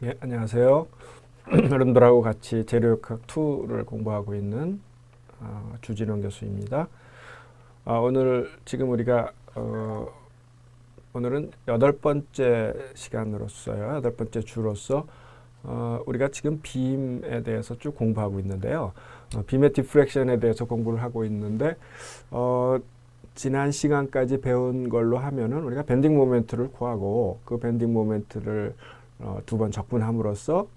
예, 안녕하세요. 여러분들하고 같이 재료역학 2를 공부하고 있는 주진원 교수입니다. 오늘 지금 우리가 오늘은 8번째 시간으로서요. 8번째 주로서 우리가 지금 빔에 대해서 쭉 공부하고 있는데요. 빔의 디프렉션에 대해서 공부를 하고 있는데 지난 시간까지 배운 걸로 하면은 우리가 밴딩 모멘트를 구하고 그 밴딩 모멘트를 2번 적분함으로써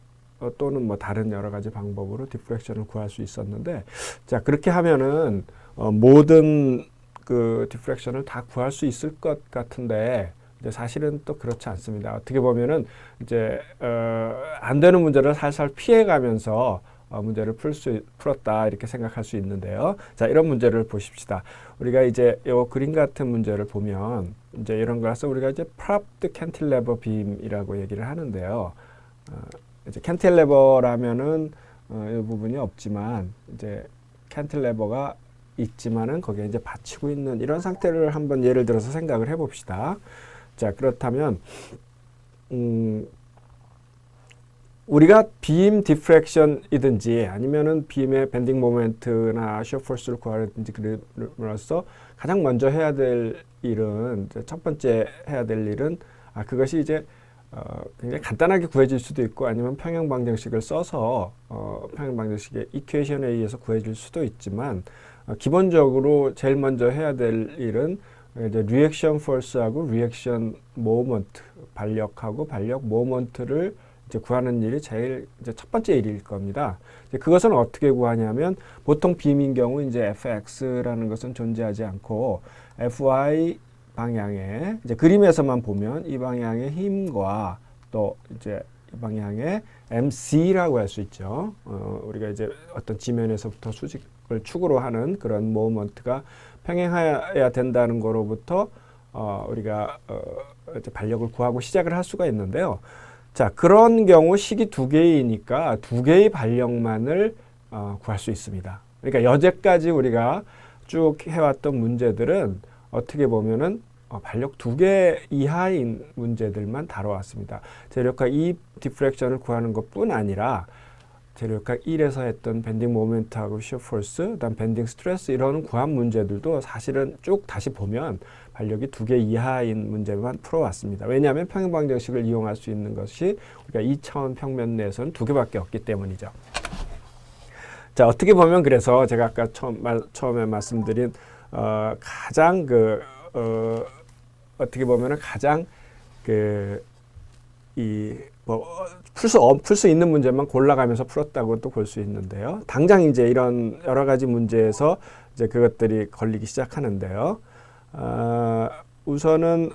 또는 뭐 다른 여러 가지 방법으로 디프렉션을 구할 수 있었는데, 자 그렇게 하면은 모든 그 디프렉션을 다 구할 수 있을 것 같은데 이제 사실은 또 그렇지 않습니다. 어떻게 보면은 이제 안 되는 문제를 살살 피해가면서 문제를 풀었다 이렇게 생각할 수 있는데요. 자, 이런 문제를 보십시다. 우리가 이제 요 그림 같은 문제를 보면 이제 이런 거라서 우리가 이제 propped cantilever beam이라고 얘기를 하는데요. 이제 cantilever라면은 이 부분이 없지만 이제 cantilever가 있지만은 거기에 이제 받치고 있는 이런 상태를 한번 예를 들어서 생각을 해봅시다. 자, 그렇다면 우리가 빔 디프렉션이든지 아니면은 빔의 밴딩 모멘트나 시어 포스를 구하든지 그럼으로써 가장 먼저 해야 될 일은 첫 번째 해야 될 일은 그것이 이제 굉장히 간단하게 구해질 수도 있고 아니면 평형 방정식을 써서 평형 방정식의 이퀘이션에 의해서 구해질 수도 있지만 기본적으로 제일 먼저 해야 될 일은 이제 리액션 포스하고 리액션 모먼트 발력하고 발력 모먼트를 이제 구하는 일이 제일 이제 첫 번째 일일 겁니다. 이제 그것은 어떻게 구하냐면 보통 빔인 경우 이제 fx라는 것은 존재하지 않고 fy 방향에 이제 그림에서만 보면 이 방향의 힘과 또 이제 이 방향의 mc라고 할 수 있죠. 우리가 이제 어떤 지면에서부터 수직을 축으로 하는 그런 모먼트가 평행해야 된다는 거로부터 우리가 이제 발력을 구하고 시작을 할 수가 있는데요. 자, 그런 경우 식이 두 개이니까 두 개의 발력만을 구할 수 있습니다. 그러니까 여태까지 우리가 쭉 해왔던 문제들은 어떻게 보면은 발력 두 개 이하인 문제들만 다뤄왔습니다. 재료역학 2 디프렉션을 구하는 것뿐 아니라 재료역학 1에서 했던 밴딩 모멘트하고 시어 포스, 그다음 밴딩 스트레스 이런 구한 문제들도 사실은 쭉 다시 보면 발력이 두 개 이하인 문제만 풀어왔습니다. 왜냐하면 평형 방정식을 이용할 수 있는 것이 우리가 2차원 평면 내에서는 두 개밖에 없기 때문이죠. 자, 어떻게 보면 그래서 제가 아까 처음에 말씀드린 가장 어떻게 보면은 가장 풀 수 있는 문제만 골라가면서 풀었다고 또 볼 수 있는데요. 당장 이제 이런 여러 가지 문제에서 이제 그것들이 걸리기 시작하는데요. 우선은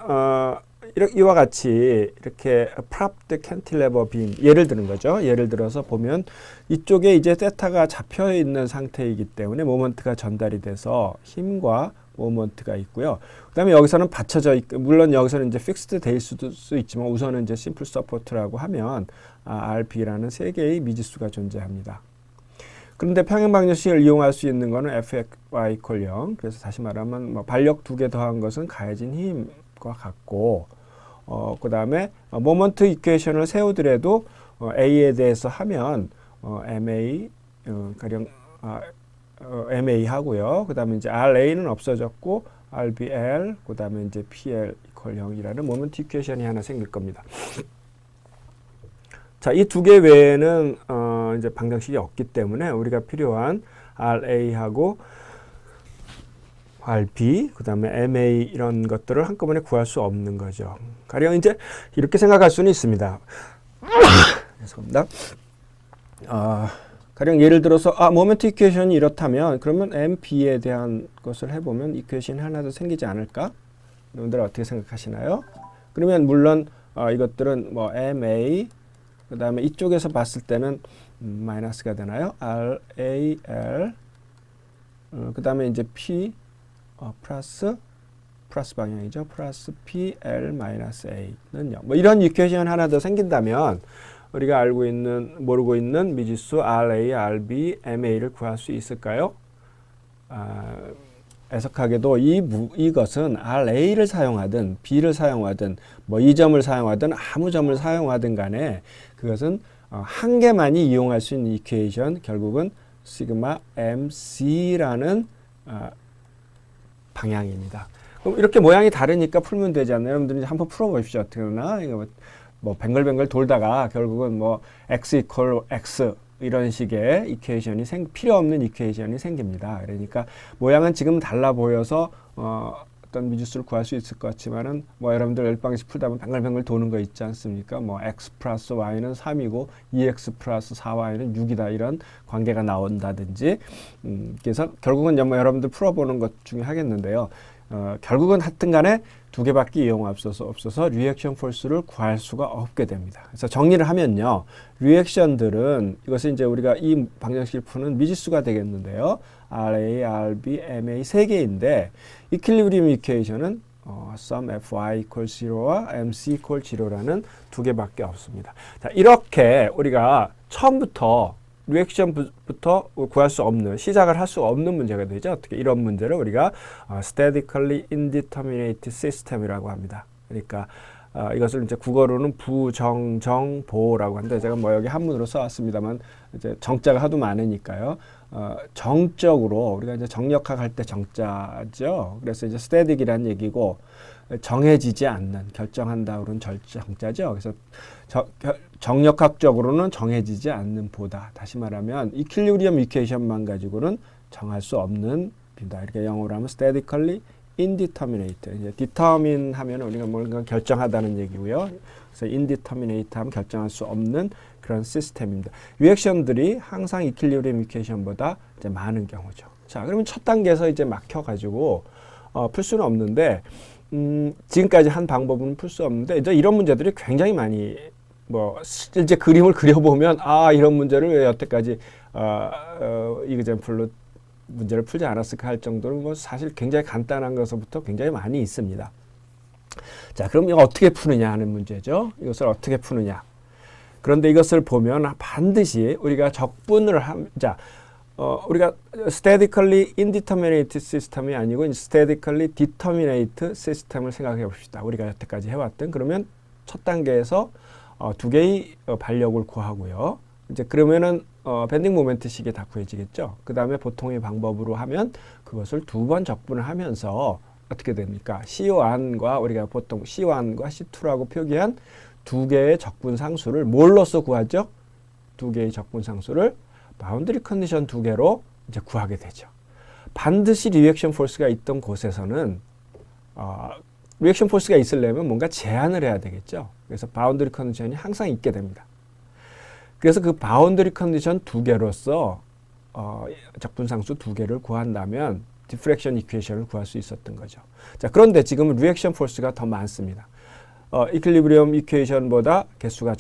이와 같이 이렇게 propped cantilever beam 예를 드는 거죠. 예를 들어서 보면 이쪽에 이제 세타가 잡혀 있는 상태이기 때문에 모먼트가 전달이 돼서 힘과 모먼트가 있고요. 그다음에 여기서는 받쳐져 있고 물론 여기서는 이제 픽스드 될 수도 있지만 우선은 이제 심플 서포트라고 하면 RP라는 세 개의 미지수가 존재합니다. 그런데 평형 방정식을 이용할 수 있는 거는 fxy = 0. 그래서 다시 말하면 뭐 발력 두 개 더한 것은 가해진 힘과 같고 그다음에 모먼트 이퀘이션을 세우더라도 a에 대해서 하면 ma 가령 ma 하고요. 그다음에 이제 ra는 없어졌고 rbl 그다음에 이제 pl = 0이라는 모먼트 이퀘이션이 하나 생길 겁니다. 자, 이 두 개 외에는 이제 방정식이 없기 때문에 우리가 필요한 ra하고 rp 그다음에 ma 이런 것들을 한꺼번에 구할 수 없는 거죠. 가령 이제 이렇게 생각할 수는 있습니다. 죄송합니다. 가령 예를 들어서 모멘트 이퀘이션이 이렇다면 그러면 MP에 대한 것을 해보면 이퀘이션이 하나 더 생기지 않을까? 여러분들 어떻게 생각하시나요? 그러면 물론 이것들은 뭐 MA 그 다음에 이쪽에서 봤을 때는 마이너스가 되나요? RAL 그 다음에 이제 P 플러스 방향이죠. 플러스 PL-A는요. 뭐 이런 이퀘이션 하나 더 생긴다면 우리가 모르고 있는 미지수 RA, RB, MA를 구할 수 있을까요? 애석하게도 이것은 RA를 사용하든 B를 사용하든 뭐 이 점을 사용하든 아무 점을 사용하든 간에 그것은 한 개만이 이용할 수 있는 이퀘이션, 결국은 시그마 MC라는 방향입니다. 그럼 이렇게 모양이 다르니까 풀면 되지 않나요? 여러분들이 한번 풀어보십시오. 어떻게 되나? 이거 뭐 뱅글뱅글 돌다가 결국은 뭐 x 이퀄 x 이런 식의 이퀘이션이 필요 없는 이퀘이션이 생깁니다. 그러니까 모양은 지금 달라 보여서 어떤 미지수를 구할 수 있을 것 같지만은 뭐 여러분들 열방식 풀다 보면 뱅글뱅글 도는 거 있지 않습니까? 뭐 x 플러스 y는 3이고 2x 플러스 4y는 6이다 이런 관계가 나온다든지 그래서 결국은 뭐 여러분들 풀어보는 것 중에 하겠는데요. 결국은 하여튼 간에 두 개밖에 이용 없어서 리액션 폴스를 구할 수가 없게 됩니다. 그래서 정리를 하면요. 리액션들은 이것은 이제 우리가 이 방정식을 푸는 미지수가 되겠는데요. RA, RB, MA 세 개인데 이퀄리브리움 이퀘이션은 sum FY equals 0와 MC equals 0라는 두 개밖에 없습니다. 자, 이렇게 우리가 처음부터 리액션부터 구할 수 없는, 시작을 할 수 없는 문제가 되죠. 어떻게 이런 문제를 우리가 statically indeterminate system이라고 합니다. 그러니까 이것을 이제 국어로는 부정정보라고 하는데 제가 뭐 여기 한문으로 써왔습니다만 이제 정자가 하도 많으니까요. 정적으로 우리가 이제 정력학 할 때 정자죠. 그래서 이제 static이라는 얘기고 정해지지 않는, 결정한다 그런 정자죠. 그래서 정력학적으로는 정해지지 않는 보다. 다시 말하면 이퀄리브리엄 이퀘이션만 가지고는 정할 수 없는 비다. 이렇게 영어로 하면 statically indeterminate. 이제 determine 하면 우리가 뭔가 결정하다는 얘기고요. 그래서 indeterminate 하면 결정할 수 없는 그런 시스템입니다. 리액션들이 항상 이퀄리브리엄 이퀘이션보다 이제 많은 경우죠. 자, 그러면 첫 단계에서 이제 막혀가지고 풀 수는 없는데 지금까지 한 방법은 풀 수 없는데 이제 이런 문제들이 굉장히 많이 뭐 실제 그림을 그려보면 이런 문제를 왜 여태까지 이그젠플로 문제를 풀지 않았을까 할 정도로 뭐 사실 굉장히 간단한 것부터 굉장히 많이 있습니다. 자, 그럼 이거 어떻게 푸느냐 하는 문제죠. 이것을 어떻게 푸느냐. 그런데 이것을 보면 반드시 우리가 적분을 우리가 statically indeterminate 시스템이 아니고 statically determinate 시스템을 생각해 봅시다. 우리가 여태까지 해왔던. 그러면 첫 단계에서 두 개의 반력을 구하고요. 이제 그러면은 밴딩 모멘트식이 다 구해지겠죠. 그 다음에 보통의 방법으로 하면 그것을 두 번 적분을 하면서 어떻게 됩니까? C1과 우리가 보통 C1과 C2라고 표기한 두 개의 적분 상수를 뭘로써 구하죠? 두 개의 적분 상수를 바운드리 컨디션 두 개로 이제 구하게 되죠. 반드시 리액션 포스가 있던 곳에서는 리액션 포스가 있으려면 뭔가 제한을 해야 되겠죠. 그래서 바운드리 컨디션이 항상 있게 됩니다. 그래서 그 바운드리 컨디션 두 개로서 적분상수 두 개를 구한다면 디프렉션 이퀘이션을 구할 수 있었던 거죠. 자, 그런데 지금은 리액션 포스가 더 많습니다. 이퀄리브리엄 이퀘이션보다 개수가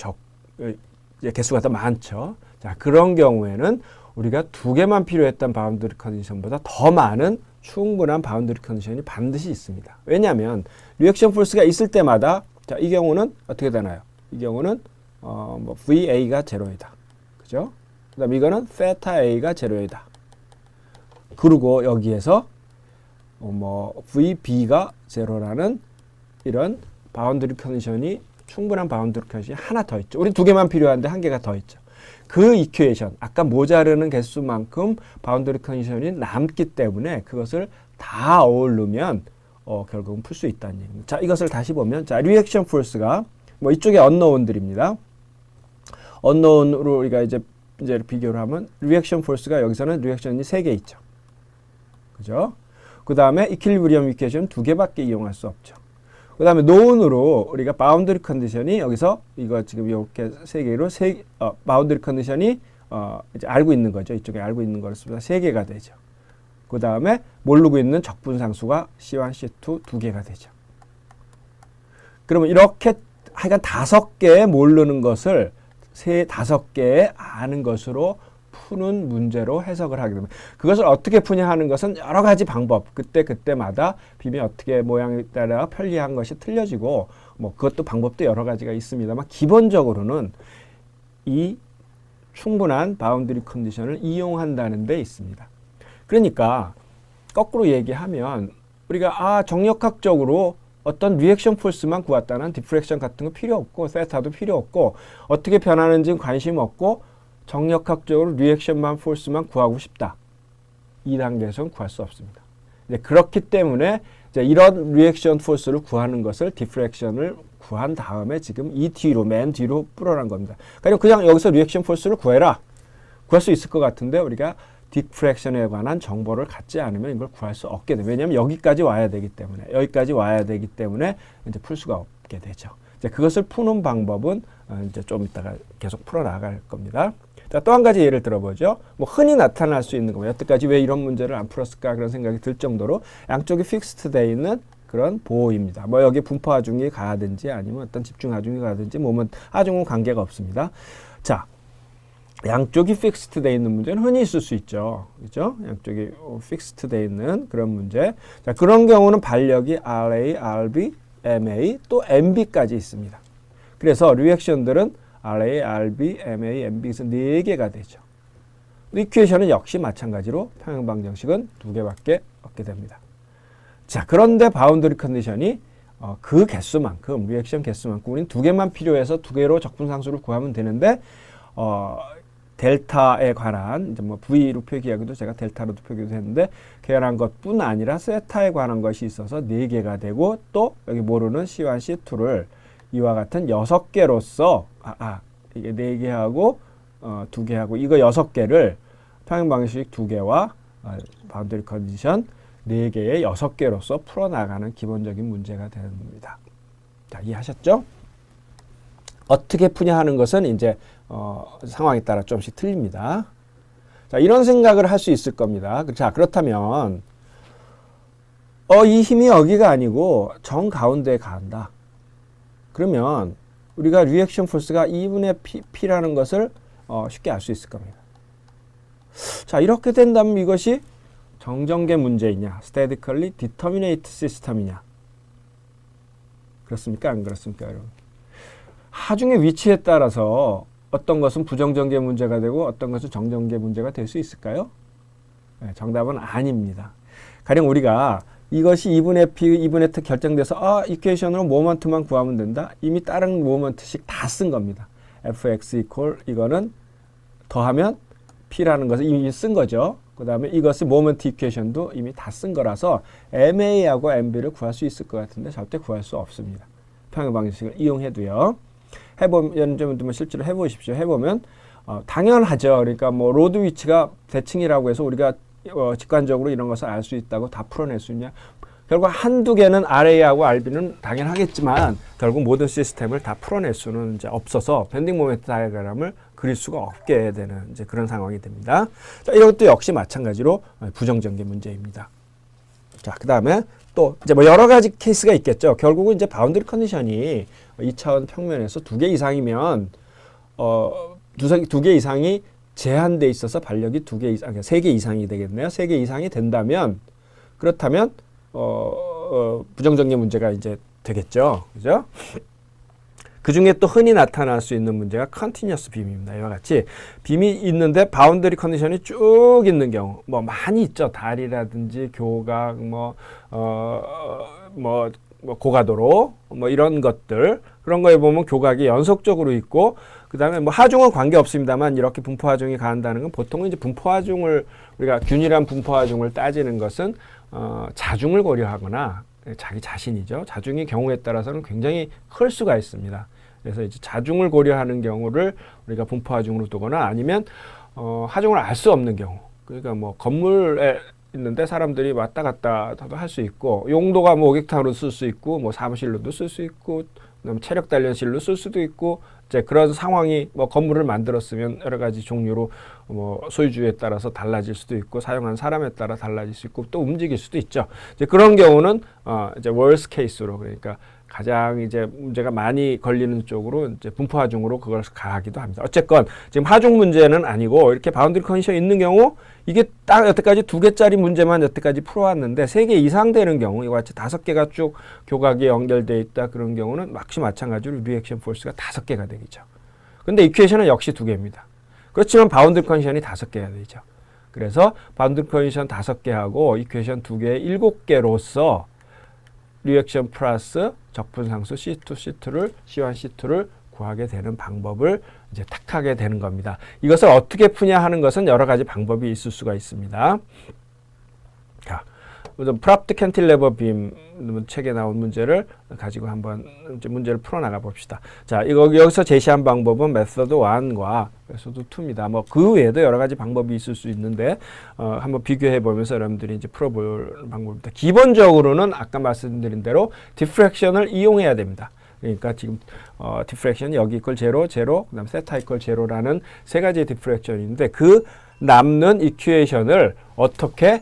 더 많죠. 자, 그런 경우에는 우리가 두 개만 필요했던 바운드리 컨디션보다 더 많은 충분한 바운드리 컨디션이 반드시 있습니다. 왜냐하면 리액션 포스가 있을 때마다 자, 이 경우는 어떻게 되나요? 이 경우는 뭐 VA가 제로이다. 그죠? 그다음 이거는 세타 A가 제로이다. 그리고 여기에서 뭐 VB가 제로라는 이런 바운드리 컨디션이 충분한 바운드리 컨디션이 하나 더 있죠. 우리 두 개만 필요한데 한 개가 더 있죠. 그 이퀘이션, 아까 모자르는 개수만큼 바운드리 컨디션이 남기 때문에 그것을 다 어울리면 결국은 풀 수 있다는 얘기입니다. 자, 이것을 다시 보면 자, 리액션 포스가 뭐 이쪽에 언노운들입니다. 언노운으로 우리가 이제 비교를 하면 리액션 포스가 여기서는 리액션이 3개 있죠. 그죠? 그 다음에 이퀄리브리엄 이퀘이션 2개밖에 이용할 수 없죠. 그 다음에 노운으로 우리가 바운드리 컨디션이 여기서 이거 지금 이렇게 3개로 바운드리 컨디션이 이제 알고 있는 거죠. 이쪽에 알고 있는 거였습니다. 3개가 되죠. 그 다음에 모르고 있는 적분상수가 C1, C2 2개가 되죠. 그러면 이렇게 하여간 5개의 모르는 것을 5개의 아는 것으로 푸는 문제로 해석을 하게 됩니다. 그것을 어떻게 푸냐 하는 것은 여러 가지 방법, 그때마다 빔이 어떻게 모양에 따라 편리한 것이 틀려지고 뭐 그것도 방법도 여러 가지가 있습니다만 기본적으로는 이 충분한 바운드리 컨디션을 이용한다는 데 있습니다. 그러니까 거꾸로 얘기하면 우리가 정역학적으로 어떤 리액션 포스만 구했다는 디프렉션 같은 거 필요 없고 세타도 필요 없고 어떻게 변하는지는 관심 없고 정역학적으로 리액션만 포스만 구하고 싶다. 이 단계에서는 구할 수 없습니다. 그렇기 때문에 이제 이런 리액션 포스를 구하는 것을 디프렉션을 구한 다음에 지금 이 뒤로 맨 뒤로 뿌려난 겁니다. 그냥 여기서 리액션 포스를 구해라. 구할 수 있을 것 같은데 우리가 디프렉션에 관한 정보를 갖지 않으면 이걸 구할 수 없게 돼요. 왜냐하면 여기까지 와야 되기 때문에 이제 풀 수가 없게 되죠. 이제 그것을 푸는 방법은 이제 좀 이따가 계속 풀어 나갈 겁니다. 자, 또 한 가지 예를 들어보죠. 뭐 흔히 나타날 수 있는 겁니다. 여태까지 왜 이런 문제를 안 풀었을까 그런 생각이 들 정도로 양쪽이 픽스드 돼 있는 그런 보호입니다. 뭐 여기 분포 하중이 가든지 아니면 어떤 집중 하중이 가든지 뭐면 하중은 관계가 없습니다. 자, 양쪽이 픽스드 돼 있는 문제는 흔히 있을 수 있죠. 그죠? 양쪽이 픽스드 돼 있는 그런 문제. 자, 그런 경우는 반력이 RA, RB, MA 또 MB까지 있습니다. 그래서 리액션들은 RA, RB, MA, MB에서 4개가 되죠. 이퀘이션은 역시 마찬가지로 평행 방정식은 2개밖에 없게 됩니다. 자, 그런데 바운더리 컨디션이 그 개수만큼 리액션 개수만큼 우리는 2개만 필요해서 2개로 적분상수를 구하면 되는데 델타에 관한 이제 뭐 V로 표기하기도 제가 델타로도 표기도 했는데 관한 것뿐 아니라 세타에 관한 것이 있어서 4개가 되고 또 여기 모르는 C1, C2를 이와 같은 6개로서 이게 4개하고 2개하고 이거 6개를 평행 방정식 2개와 바운더리 컨디션 4개의 6개로서 풀어나가는 기본적인 문제가 됩니다. 자, 이해하셨죠? 어떻게 푸냐 하는 것은 이제 상황에 따라 조금씩 틀립니다. 자, 이런 생각을 할 수 있을 겁니다. 자, 그렇다면 이 힘이 여기가 아니고 정 가운데에 간다. 그러면 우리가 리액션 포스가 2분의 P라는 것을 쉽게 알 수 있을 겁니다. 자, 이렇게 된다면 이것이 정전계 문제이냐, statically determinate system이냐. 그렇습니까? 안 그렇습니까, 여러분? 하중의 위치에 따라서 어떤 것은 부정전개 문제가 되고 어떤 것은 정전개 문제가 될 수 있을까요? 네, 정답은 아닙니다. 가령 우리가 이것이 2분의 P, 2분의 T 결정돼서 이퀘이션으로 모먼트만 구하면 된다. 이미 다른 모먼트씩 다 쓴 겁니다. fx equal 이거는 더하면 P라는 것을 이미 쓴 거죠. 그 다음에 이것이 모먼트 이퀘이션도 이미 다 쓴 거라서 MA하고 MB를 구할 수 있을 것 같은데 절대 구할 수 없습니다. 평행 방정식을 이용해도요. 해보면 좀 실제로 해보십시오. 해보면 당연하죠. 그러니까 뭐 로드 위치가 대칭이라고 해서 우리가 직관적으로 이런 것을 알 수 있다고 다 풀어낼 수 있냐? 결국 한두 개는 RA하고 RB는 당연하겠지만 결국 모든 시스템을 다 풀어낼 수는 이제 없어서 밴딩 모멘트 다이어그램을 그릴 수가 없게 되는 이제 그런 상황이 됩니다. 자, 이것도 역시 마찬가지로 부정전개 문제입니다. 자, 그 다음에 또 이제 뭐 여러 가지 케이스가 있겠죠. 결국은 이제 바운더리 컨디션이 2차원 평면에서 2개 이상이면 2개 이상이 제한돼 있어서 반력이 2개 이상, 3개 이상이 되겠네요. 3개 이상이 된다면 그렇다면 부정전개 문제가 이제 되겠죠. 그죠? 그 중에 또 흔히 나타날 수 있는 문제가 컨티뉴어스 빔입니다. 이와 같이 빔이 있는데 바운더리 컨디션이 쭉 있는 경우 뭐 많이 있죠. 달이라든지 교각 고가도로 뭐 이런 것들 그런 거에 보면 교각이 연속적으로 있고 그 다음에 뭐 하중은 관계 없습니다만 이렇게 분포 하중이 간다는 건 보통은 이제 분포 하중을 우리가 균일한 분포 하중을 따지는 것은 자중을 고려하거나 자기 자신이죠. 자중의 경우에 따라서는 굉장히 클 수가 있습니다. 그래서 이제 자중을 고려하는 경우를 우리가 분포 하중으로 두거나 아니면 하중을 알 수 없는 경우. 그러니까 뭐 건물에 있는데 사람들이 왔다 갔다 할 수 있고 용도가 뭐 오객탕으로 쓸 수 있고 뭐 사무실로도 쓸 수 있고 그다음에 체력 단련실로 쓸 수도 있고 이제 그런 상황이 뭐 건물을 만들었으면 여러 가지 종류로 뭐 소유주에 따라서 달라질 수도 있고 사용한 사람에 따라 달라질 수 있고 또 움직일 수도 있죠. 이제 그런 경우는 이제 worst case로 그러니까 가장 이제 문제가 많이 걸리는 쪽으로 이제 분포 하중으로 그걸 가하기도 합니다. 어쨌건 지금 하중 문제는 아니고 이렇게 바운더리 컨디션이 있는 경우 이게 딱 여태까지 2개짜리 문제만 여태까지 풀어왔는데 3개 이상 되는 경우 이와 같이 5개가 쭉 교각이 연결되어 있다 그런 경우는 역시 마찬가지로 리액션 포스가 5개가 되겠죠. 근데 이퀘이션은 역시 2개입니다. 그렇지만 바운더리 컨디션이 5개가 되죠. 그래서 바운드리 컨디션 5개하고 이퀘이션 2개에 7개로서 리액션 플러스 적분상수 C2, C1, C2를 구하게 되는 방법을 이제 택하게 되는 겁니다. 이것을 어떻게 푸냐 하는 것은 여러 가지 방법이 있을 수가 있습니다. 자, 프랍트 캔틸레버 빔 책에 나온 문제를 가지고 한번 이제 문제를 풀어나가 봅시다. 자, 여기서 제시한 방법은 메서드 1과 메서드 2입니다. 뭐 그 외에도 여러 가지 방법이 있을 수 있는데 한번 비교해 보면서 여러분들이 이제 풀어볼 방법입니다. 기본적으로는 아까 말씀드린 대로 디프렉션을 이용해야 됩니다. 그러니까 지금 디프렉션 여기 이퀄 제로, 그다음 세타 이퀄 제로라는 세 가지의 디프렉션인데 그 남는 이퀘이션을 어떻게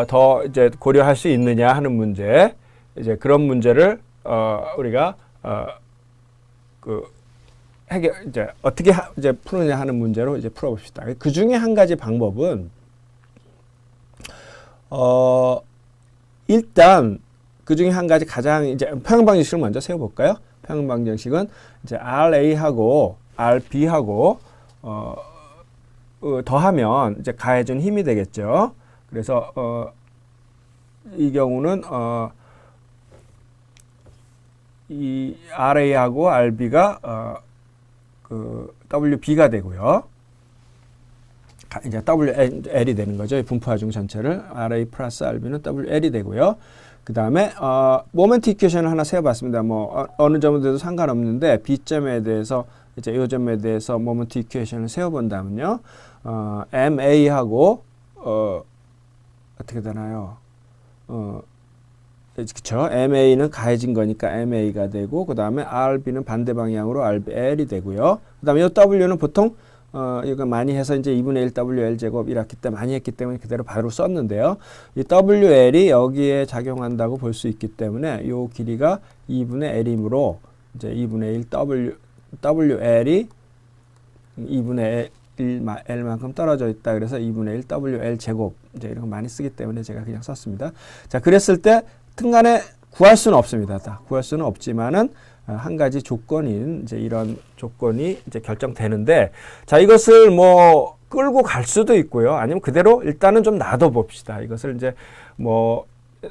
더 이제 고려할 수 있느냐 하는 문제, 이제 그런 문제를 우리가 이제 어떻게 이제 푸느냐 하는 문제로 이제 풀어봅시다. 그 중에 한 가지 방법은 일단 그 중에 한 가지 가장 이제 평형 방정식을 먼저 세워볼까요? 평형 방정식은 이제 RA하고 RB하고 더하면 이제 가해준 힘이 되겠죠. 그래서 이 경우는 이 RA하고 RB가 그 WB가 되고요. 이제 WL이 되는 거죠. 분포하중 전체를 RA 플러스 RB는 WL이 되고요. 그 다음에 모멘트 이퀘이션을 하나 세워봤습니다. 뭐 어느 점에도 상관없는데 B점에 대해서 이제 이 점에 대해서 모멘트 이퀘이션을 세워본다면요. MA하고 어떻게 되나요? 그쵸? MA는 가해진 거니까 MA가 되고, 그 다음에 RB는 반대 방향으로 RBL이 되고요. 그 다음에 이 W는 보통, 이거 많이 해서 이제 2분의 1 WL 제곱 이렇게 때 많이 했기 때문에 그대로 바로 썼는데요. 이 WL이 여기에 작용한다고 볼 수 있기 때문에 이 길이가 2분의 L이므로 이제 2분의 1 WL이 2분의 L만큼 떨어져 있다. 그래서 2분의 1 WL 제곱 이제 이런 거 많이 쓰기 때문에 제가 그냥 썼습니다. 자, 그랬을 때 등간에 구할 수는 없습니다. 다 구할 수는 없지만은 한 가지 조건인 이제 이런 조건이 이제 결정되는데, 자, 이것을 뭐 끌고 갈 수도 있고요. 아니면 그대로 일단은 좀 놔둬 봅시다. 이것을 이제 뭐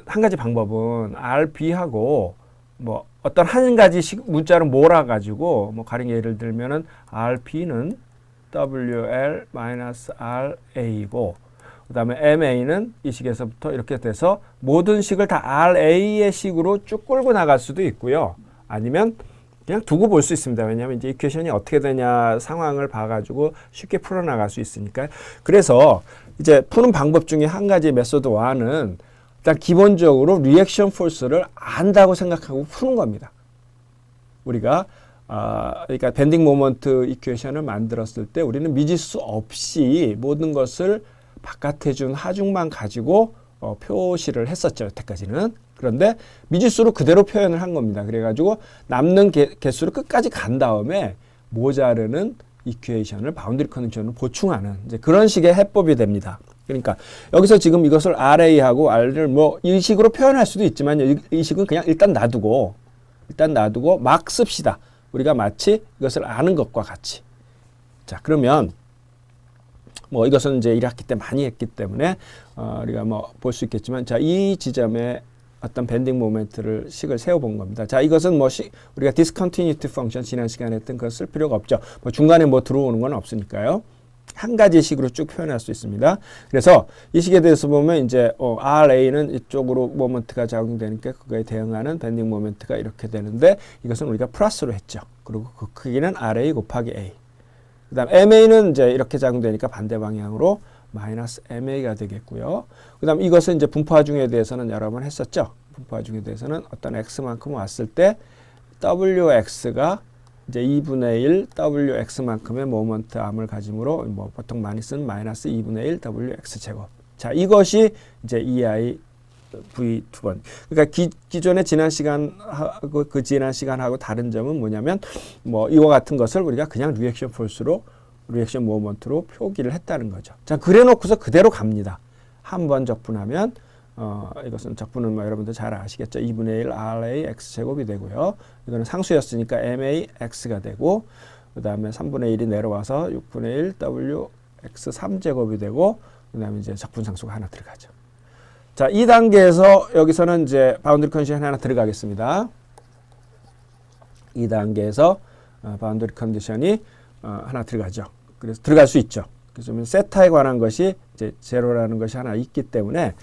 한 가지 방법은 RB하고 뭐 어떤 한 가지 문자를 몰아가지고 뭐 가령 예를 들면은 RB는 WL-RA이고 그 다음에 MA는 이 식에서부터 이렇게 돼서 모든 식을 다 RA의 식으로 쭉 끌고 나갈 수도 있고요. 아니면 그냥 두고 볼 수 있습니다. 왜냐하면 이제 이퀘이션이 어떻게 되냐 상황을 봐가지고 쉽게 풀어나갈 수 있으니까. 그래서 이제 푸는 방법 중에 한 가지 메소드 1은 일단 기본적으로 리액션 포스를 안다고 생각하고 푸는 겁니다. 우리가 그러니까 밴딩 모먼트 이퀘이션을 만들었을 때 우리는 미지수 없이 모든 것을 바깥에 준 하중만 가지고 표시를 했었죠. 여태까지는. 그런데 미지수로 그대로 표현을 한 겁니다. 그래가지고 남는 개수를 끝까지 간 다음에 모자르는 이퀘이션을 바운드리 컨디션을 보충하는 이제 그런 식의 해법이 됩니다. 그러니까 여기서 지금 이것을 RA하고 R을 뭐 이 식으로 표현할 수도 있지만 이 식은 그냥 일단 놔두고 막 씁시다. 우리가 마치 이것을 아는 것과 같이. 자, 그러면 뭐 이것은 이제 1학기 때 많이 했기 때문에 우리가 뭐 볼 수 있겠지만, 자, 이 지점에 어떤 밴딩 모멘트를 식을 세워본 겁니다. 자, 이것은 뭐 우리가 디스컨티뉴티 펑션 지난 시간에 했던 거 쓸 필요가 없죠. 뭐 중간에 뭐 들어오는 건 없으니까요. 한 가지 식으로 쭉 표현할 수 있습니다. 그래서 이 식에 대해서 보면 이제 RA는 이쪽으로 모멘트가 작용되니까 그거에 대응하는 밴딩 모멘트가 이렇게 되는데 이것은 우리가 플러스로 했죠. 그리고 그 크기는 RA 곱하기 A. 그 다음 MA는 이제 이렇게 작용되니까 반대 방향으로 마이너스 MA가 되겠고요. 그 다음 이것은 이제 분포하중에 대해서는 여러 번 했었죠. 분포하중에 대해서는 어떤 X만큼 왔을 때 WX가 이제 2분의 1 WX만큼의 모먼트 암을 가짐으로 뭐 보통 많이 쓴 마이너스 2분의 1 WX 제곱. 자, 이것이 이제 EI V 두 번. 그러니까 기존의 지난 시간하고 그 지난 시간하고 다른 점은 뭐냐면 뭐 이와 같은 것을 우리가 그냥 리액션 포스로 리액션 모먼트로 표기를 했다는 거죠. 자, 그래 놓고서 그대로 갑니다. 한 번 적분하면 이것은 적분은 뭐 여러분들 잘 아시겠죠. 2분의 1 RA X 제곱이 되고요. 이거는 상수였으니까 MA X가 되고, 그 다음에 3분의 1이 내려와서 6분의 1 W X 3제곱이 되고, 그다음에 이제 적분상수가 하나 들어가죠. 자, 이 단계에서 여기서는 이제 바운더리 컨디션이 하나 들어가겠습니다. 이 단계에서 바운더리 컨디션이 하나 들어가죠. 그래서 들어갈 수 있죠. 그래서 세타에 관한 것이 이제 제로라는 것이 하나 있기 때문에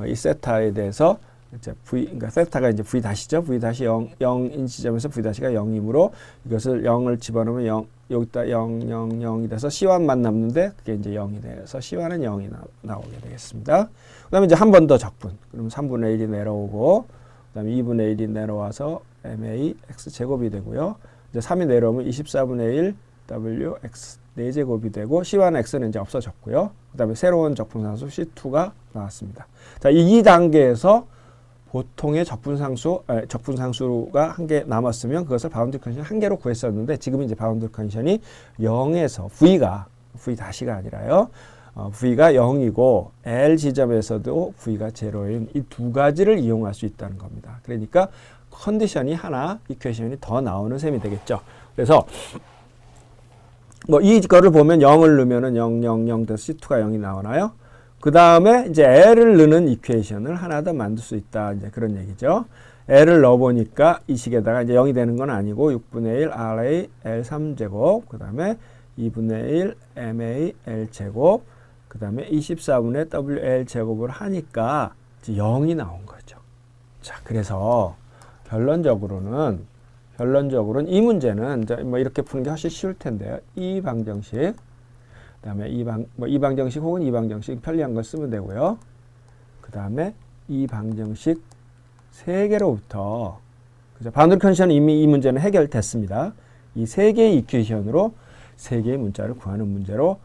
이 세타에 대해서 이제 그러니까 세타가 이제 v 다시죠. v 다시 0인 지점에서 v 다시가 0이므로 이것을 0을 집어넣으면 여기다 0, 0, 0이 돼서 C1만 남는데 그게 이제 0이 돼서 C1은 0이 나오게 되겠습니다. 그 다음에 이제 한 번 더 적분. 그러면 3분의 1이 내려오고, 그 다음에 2분의 1이 내려와서 MA X제곱이 되고요. 이제 3이 내려오면 24분의 1 WX 4제곱이 되고, C1 X는 이제 없어졌고요. 그 다음에 새로운 적분상수 C2가 나왔습니다. 자, 이 단계에서 보통의 적분상수가 한 개 남았으면 그것을 바운더리 컨디션 한 개로 구했었는데, 지금 이제 바운더리 컨디션이 0에서 V 다시가 아니라요. V가 0이고 L 지점에서도 V가 제로인 이 두 가지를 이용할 수 있다는 겁니다. 그러니까 컨디션이 하나, 이퀘이션이 더 나오는 셈이 되겠죠. 그래서 뭐 이거를 보면 0을 넣으면은 0, 0, 0 돼서 C2가 0이 나오나요? 그 다음에 이제 L을 넣는 이퀘이션을 하나 더 만들 수 있다. 이제 그런 얘기죠. L을 넣어보니까 이 식에다가 이제 0이 되는 건 아니고 6분의 1 RA L 3제곱, 그 다음에 2분의 1 MA L 제곱, 그 다음에 24분의 WL 제곱을 하니까 이제 0이 나온 거죠. 자, 그래서 결론적으로는 이 문제는 이제 뭐 이렇게 푸는 게 훨씬 쉬울 텐데요. 이 방정식, 그다음에 이 방정식 혹은 이 방정식 편리한 걸 쓰면 되고요. 그다음에 이 방정식 세 개로부터 그죠? 바운더리 컨디션은 이미 이 문제는 해결됐습니다. 이 세 개의 이퀘이션으로 세 개의 문자를 구하는 문제로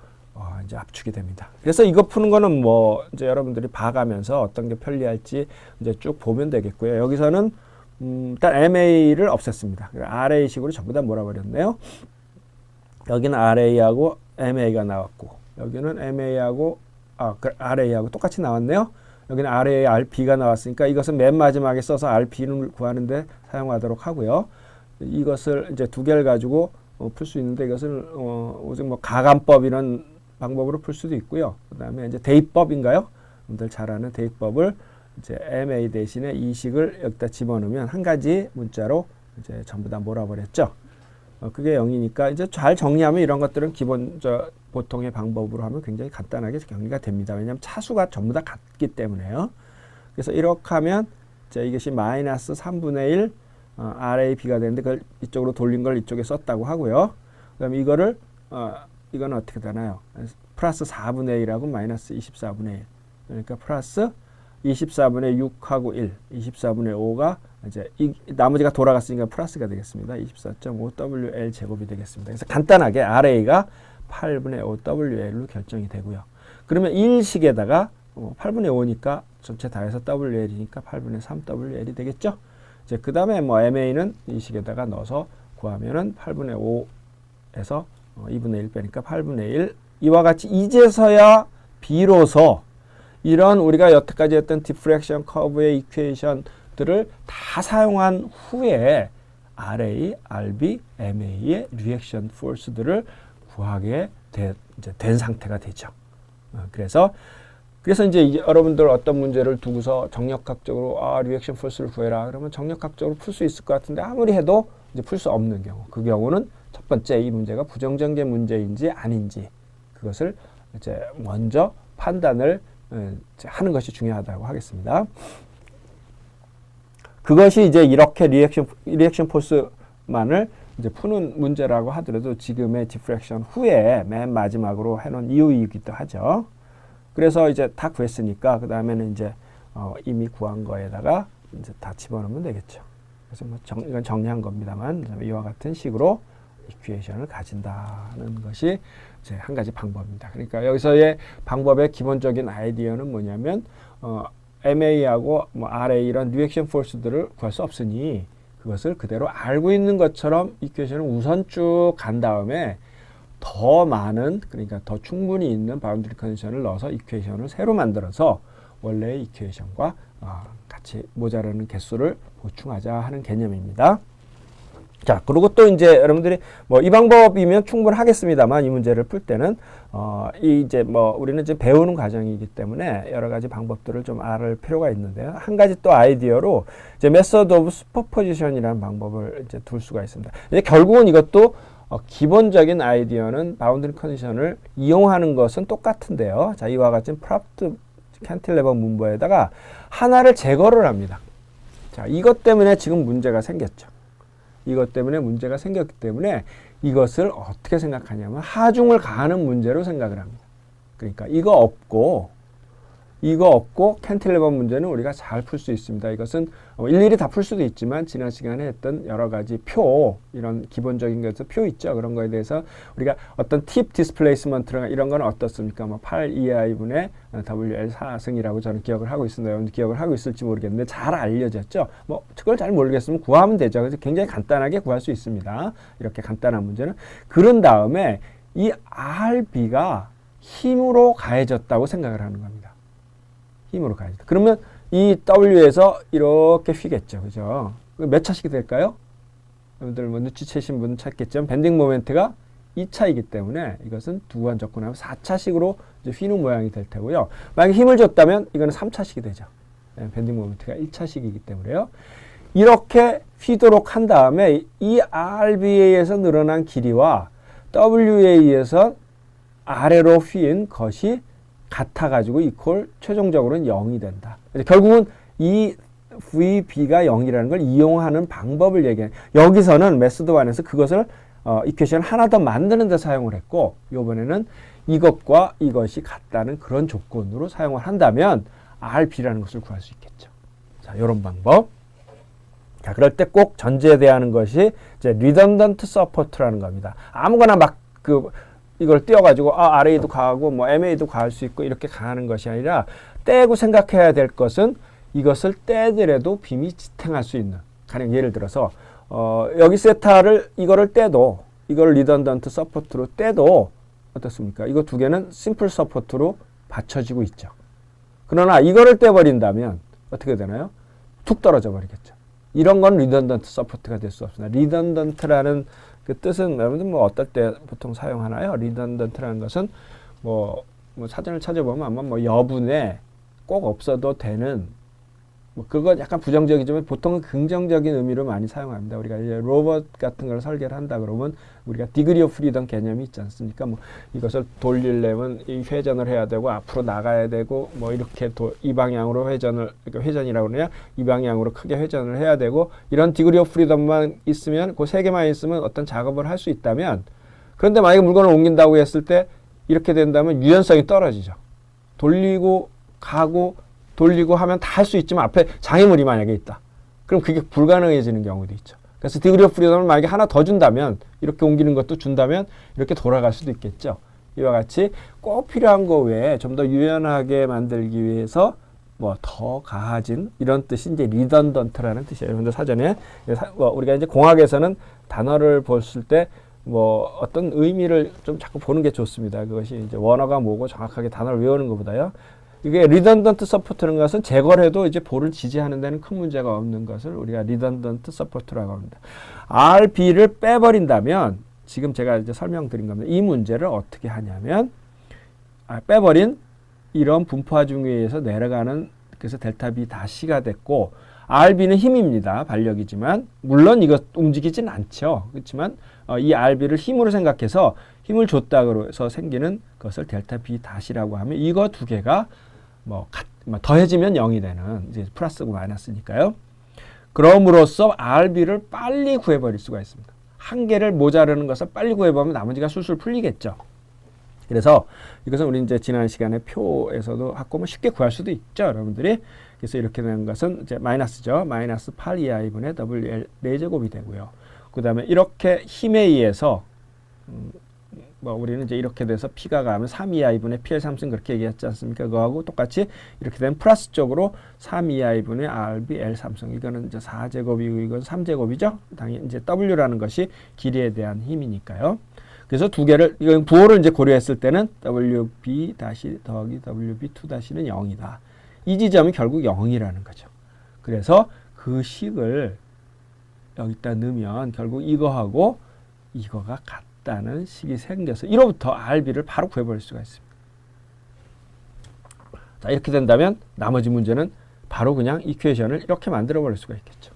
이제 압축이 됩니다. 그래서 이거 푸는 거는 뭐 이제 여러분들이 봐가면서 어떤 게 편리할지 이제 쭉 보면 되겠고요. 여기서는 일단 MA를 없앴습니다. RA식으로 전부 다 몰아버렸네요. 여기는 RA하고 MA가 나왔고, 여기는 MA하고 RA하고 똑같이 나왔네요. 여기는 RA, RB가 나왔으니까 이것은 맨 마지막에 써서 RB를 구하는데 사용하도록 하고요. 이것을 이제 두 개를 가지고 풀 수 있는데 이것을 오직 뭐 가감법 이런 방법으로 풀 수도 있고요. 그 다음에 이제 대입법인가요? 여러분들 잘 아는 대입법을 이제 MA 대신에 이 식을 여기다 집어넣으면 한 가지 문자로 이제 전부 다 몰아버렸죠. 그게 0이니까 이제 잘 정리하면 이런 것들은 보통의 방법으로 하면 굉장히 간단하게 정리가 됩니다. 왜냐하면 차수가 전부 다 같기 때문에요. 그래서 이렇게 하면 이제 이것이 마이너스 3분의 1 RAB가 되는데 그걸 이쪽으로 돌린 걸 이쪽에 썼다고 하고요. 그 다음에 이거를 이건 어떻게 되나요? 플러스 4분의 1하고 마이너스 24분의 1. 그러니까 플러스 24분의 6하고 1, 24분의 5가 이제 나머지가 돌아갔으니까 플러스가 되겠습니다. 24.5 WL 제곱이 되겠습니다. 그래서 간단하게 RA가 8분의 5 WL로 결정이 되고요. 그러면 1식에다가 8분의 5니까 전체 다 해서 WL이니까 8분의 3 WL이 되겠죠. 이제 그 다음에 뭐 MA는 이 식에다가 넣어서 구하면은 8분의 5에서 2분의 1 빼니까 8분의 1. 이와 같이 이제서야 비로소 이런 우리가 여태까지 했던 디프렉션 커브의 이퀘이션들을 다 사용한 후에 RA, RB, MA의 리액션 포스들을 구하게 된 상태가 되죠. 그래서 이제 여러분들 어떤 문제를 두고서 정력학적으로 리액션 포스를 구해라 그러면 정력학적으로 풀 수 있을 것 같은데 아무리 해도 이제 풀 수 없는 경우, 그 경우는 첫 번째 이 문제가 부정전개 문제인지 아닌지 그것을 이제 먼저 판단을 하는 것이 중요하다고 하겠습니다. 그것이 이제 이렇게 리액션 포스만을 이제 푸는 문제라고 하더라도 지금의 디프렉션 후에 맨 마지막으로 해놓은 이유이기도 하죠. 그래서 이제 다 구했으니까 그 다음에는 이제 이미 구한 거에다가 이제 다 집어넣으면 되겠죠. 그래서 뭐 이건 정리한 겁니다만 이와 같은 식으로 이퀘이션을 가진다는 것이 이제 한 가지 방법입니다. 그러니까 여기서의 방법의 기본적인 아이디어는 뭐냐면 MA하고 뭐 RA 이런 리액션 포스들을 구할 수 없으니 그것을 그대로 알고 있는 것처럼 이퀘이션을 우선 쭉 간 다음에 더 많은, 그러니까 더 충분히 있는 바운더리 컨디션을 넣어서 이퀘이션을 새로 만들어서 원래의 이퀘이션과 같이 모자라는 개수를 보충하자 하는 개념입니다. 자, 그리고 또 이제 여러분들이 뭐 이 방법이면 충분하겠습니다만 이 문제를 풀 때는 이제 뭐 우리는 이제 배우는 과정이기 때문에 여러 가지 방법들을 좀 알을 필요가 있는데요. 한 가지 또 아이디어로 이제 메서드 오브 슈퍼포지션이라는 방법을 이제 둘 수가 있습니다. 이제 결국은 이것도 기본적인 아이디어는 바운드리 컨디션을 이용하는 것은 똑같은데요. 자, 이와 같은 프랍트 캔틸레버 문법에다가 하나를 제거를 합니다. 자, 이것 때문에 지금 문제가 생겼죠. 이것 때문에 문제가 생겼기 때문에 이것을 어떻게 생각하냐면 하중을 가하는 문제로 생각을 합니다. 그러니까 이거 없고 캔틸레버 문제는 우리가 잘 풀 수 있습니다. 이것은 일일이 다 풀 수도 있지만 지난 시간에 했던 여러 가지 표, 이런 기본적인 것에서 표 있죠. 그런 거에 대해서 우리가 어떤 팁 디스플레이스먼트나 이런 건 어떻습니까? 뭐 8EI분의 WL4승이라고 저는 기억을 하고 있습니다. 여러분 기억을 하고 있을지 모르겠는데 잘 알려졌죠. 뭐 그걸 잘 모르겠으면 구하면 되죠. 그래서 굉장히 간단하게 구할 수 있습니다. 이렇게 간단한 문제는. 그런 다음에 이 RB가 힘으로 가해졌다고 생각을 하는 겁니다. 힘으로 가해졌다. 그러면 이 W에서 이렇게 휘겠죠. 그죠? 몇 차식이 될까요? 여러분들 뭐 눈치채신 분은 찾겠지만 밴딩 모멘트가 2차이기 때문에 이것은 두 번 접근하면 4차식으로 이제 휘는 모양이 될 테고요. 만약에 힘을 줬다면 이거는 3차식이 되죠. 밴딩 모멘트가 1차식이기 때문에요. 이렇게 휘도록 한 다음에 이 RBA에서 늘어난 길이와 WA에서 아래로 휘인 것이 같아가지고 이퀄 최종적으로는 0이 된다. 결국은 이 VB가 0이라는 걸 이용하는 방법을 얘기해요. 여기서는 메소드 1에서 그것을 이퀘션 하나 더 만드는 데 사용을 했고 이번에는 이것과 이것이 같다는 그런 조건으로 사용을 한다면 RB라는 것을 구할 수 있겠죠. 자, 이런 방법. 자, 그럴 때 꼭 전제돼야 하는 것이 이제 redundant support라는 겁니다. 아무거나 막 이걸 띄워가지고 RA도 가하고 뭐 MA도 가할 수 있고 이렇게 가하는 것이 아니라 떼고 생각해야 될 것은 이것을 떼더라도 빔이 지탱할 수 있는, 가령 예를 들어서 여기 세타를 이거를 떼도 이걸 리던던트 서포트로 떼도 어떻습니까? 이거 두 개는 심플 서포트로 받쳐지고 있죠. 그러나 이거를 떼버린다면 어떻게 되나요? 툭 떨어져 버리겠죠. 이런 건 리던던트 서포트가 될 수 없습니다. 리던던트라는 그 뜻은 여러분들 뭐 어떨 때 보통 사용하나요? 리던던트라는 것은 뭐 사전을 찾아보면 아마 뭐 여분에 꼭 없어도 되는, 뭐 그건 약간 부정적이지만 보통은 긍정적인 의미로 많이 사용합니다. 우리가 이제 로봇 같은 걸 설계를 한다 그러면 우리가 디그리 오브 프리덤 개념이 있지 않습니까? 뭐 이것을 돌리려면 이 회전을 해야 되고 앞으로 나가야 되고 뭐 이렇게 이 방향으로 회전을, 그러니까 회전이라고 그러냐, 이 방향으로 크게 회전을 해야 되고, 이런 디그리 오브 프리덤만 있으면, 그 세 개만 있으면 어떤 작업을 할 수 있다면, 그런데 만약에 물건을 옮긴다고 했을 때 이렇게 된다면 유연성이 떨어지죠. 돌리고 가고 돌리고 하면 다 할 수 있지만 앞에 장애물이 만약에 있다. 그럼 그게 불가능해지는 경우도 있죠. 그래서 디그리 오브 프리덤을 만약에 하나 더 준다면, 이렇게 옮기는 것도 준다면 이렇게 돌아갈 수도 있겠죠. 이와 같이 꼭 필요한 거 외에 좀 더 유연하게 만들기 위해서 뭐 더 가해진, 이런 뜻이 이제 리던던트라는 뜻이에요. 여러분들 사전에 우리가 이제 공학에서는 단어를 봤을 때 뭐 어떤 의미를 좀 자꾸 보는 게 좋습니다. 그것이 이제 원어가 뭐고 정확하게 단어를 외우는 것보다요. 이게 리던던트 서포트라는 것은 제거를 해도 이제 볼을 지지하는 데는 큰 문제가 없는 것을 우리가 리던던트 서포트라고 합니다. RB를 빼버린다면, 지금 제가 이제 설명드린 겁니다. 이 문제를 어떻게 하냐면, 빼버린 이런 분포하중에 의해서 내려가는, 그래서 델타 B 다시가 됐고, RB는 힘입니다. 반력이지만 물론 이거 움직이진 않죠. 그렇지만 이 RB를 힘으로 생각해서 힘을 줬다고 해서 생기는 것을 델타 B 다시라고 하면, 이거 두 개가 뭐 더해지면 0이 되는, 이제 플러스고 마이너스니까요. 그럼으로써 RB를 빨리 구해버릴 수가 있습니다. 한 개를 모자르는 것을 빨리 구해보면 나머지가 술술 풀리겠죠. 그래서 이것은 우리 이제 지난 시간에 표에서도 학고면 쉽게 구할 수도 있죠, 여러분들이. 그래서 이렇게 되는 것은 이제 마이너스죠. 마이너스 8EI분의 WL 4제곱이 되고요. 그 다음에 이렇게 힘에 의해서 뭐 우리는 이제 이렇게 돼서 P가 가면 3EI분의 PL3승 그렇게 얘기했지 않습니까? 그거하고 똑같이 이렇게 되면 플러스 쪽으로 3EI분의 RB L3승. 이거는 이제 4제곱이고 이건 3제곱이죠. 당연히 이제 W라는 것이 길이에 대한 힘이니까요. 그래서 두 개를, 이건 부호를 이제 고려했을 때는 WB 다시 더하기 WB2 다시는 0이다. 이 지점이 결국 0이라는 거죠. 그래서 그 식을 여기다 넣으면 결국 이거하고 이거가 같다는 식이 생겨서 1호부터 RB를 바로 구해버릴 수가 있습니다. 자, 이렇게 된다면 나머지 문제는 바로 그냥 이퀘이션을 이렇게 만들어버릴 수가 있겠죠.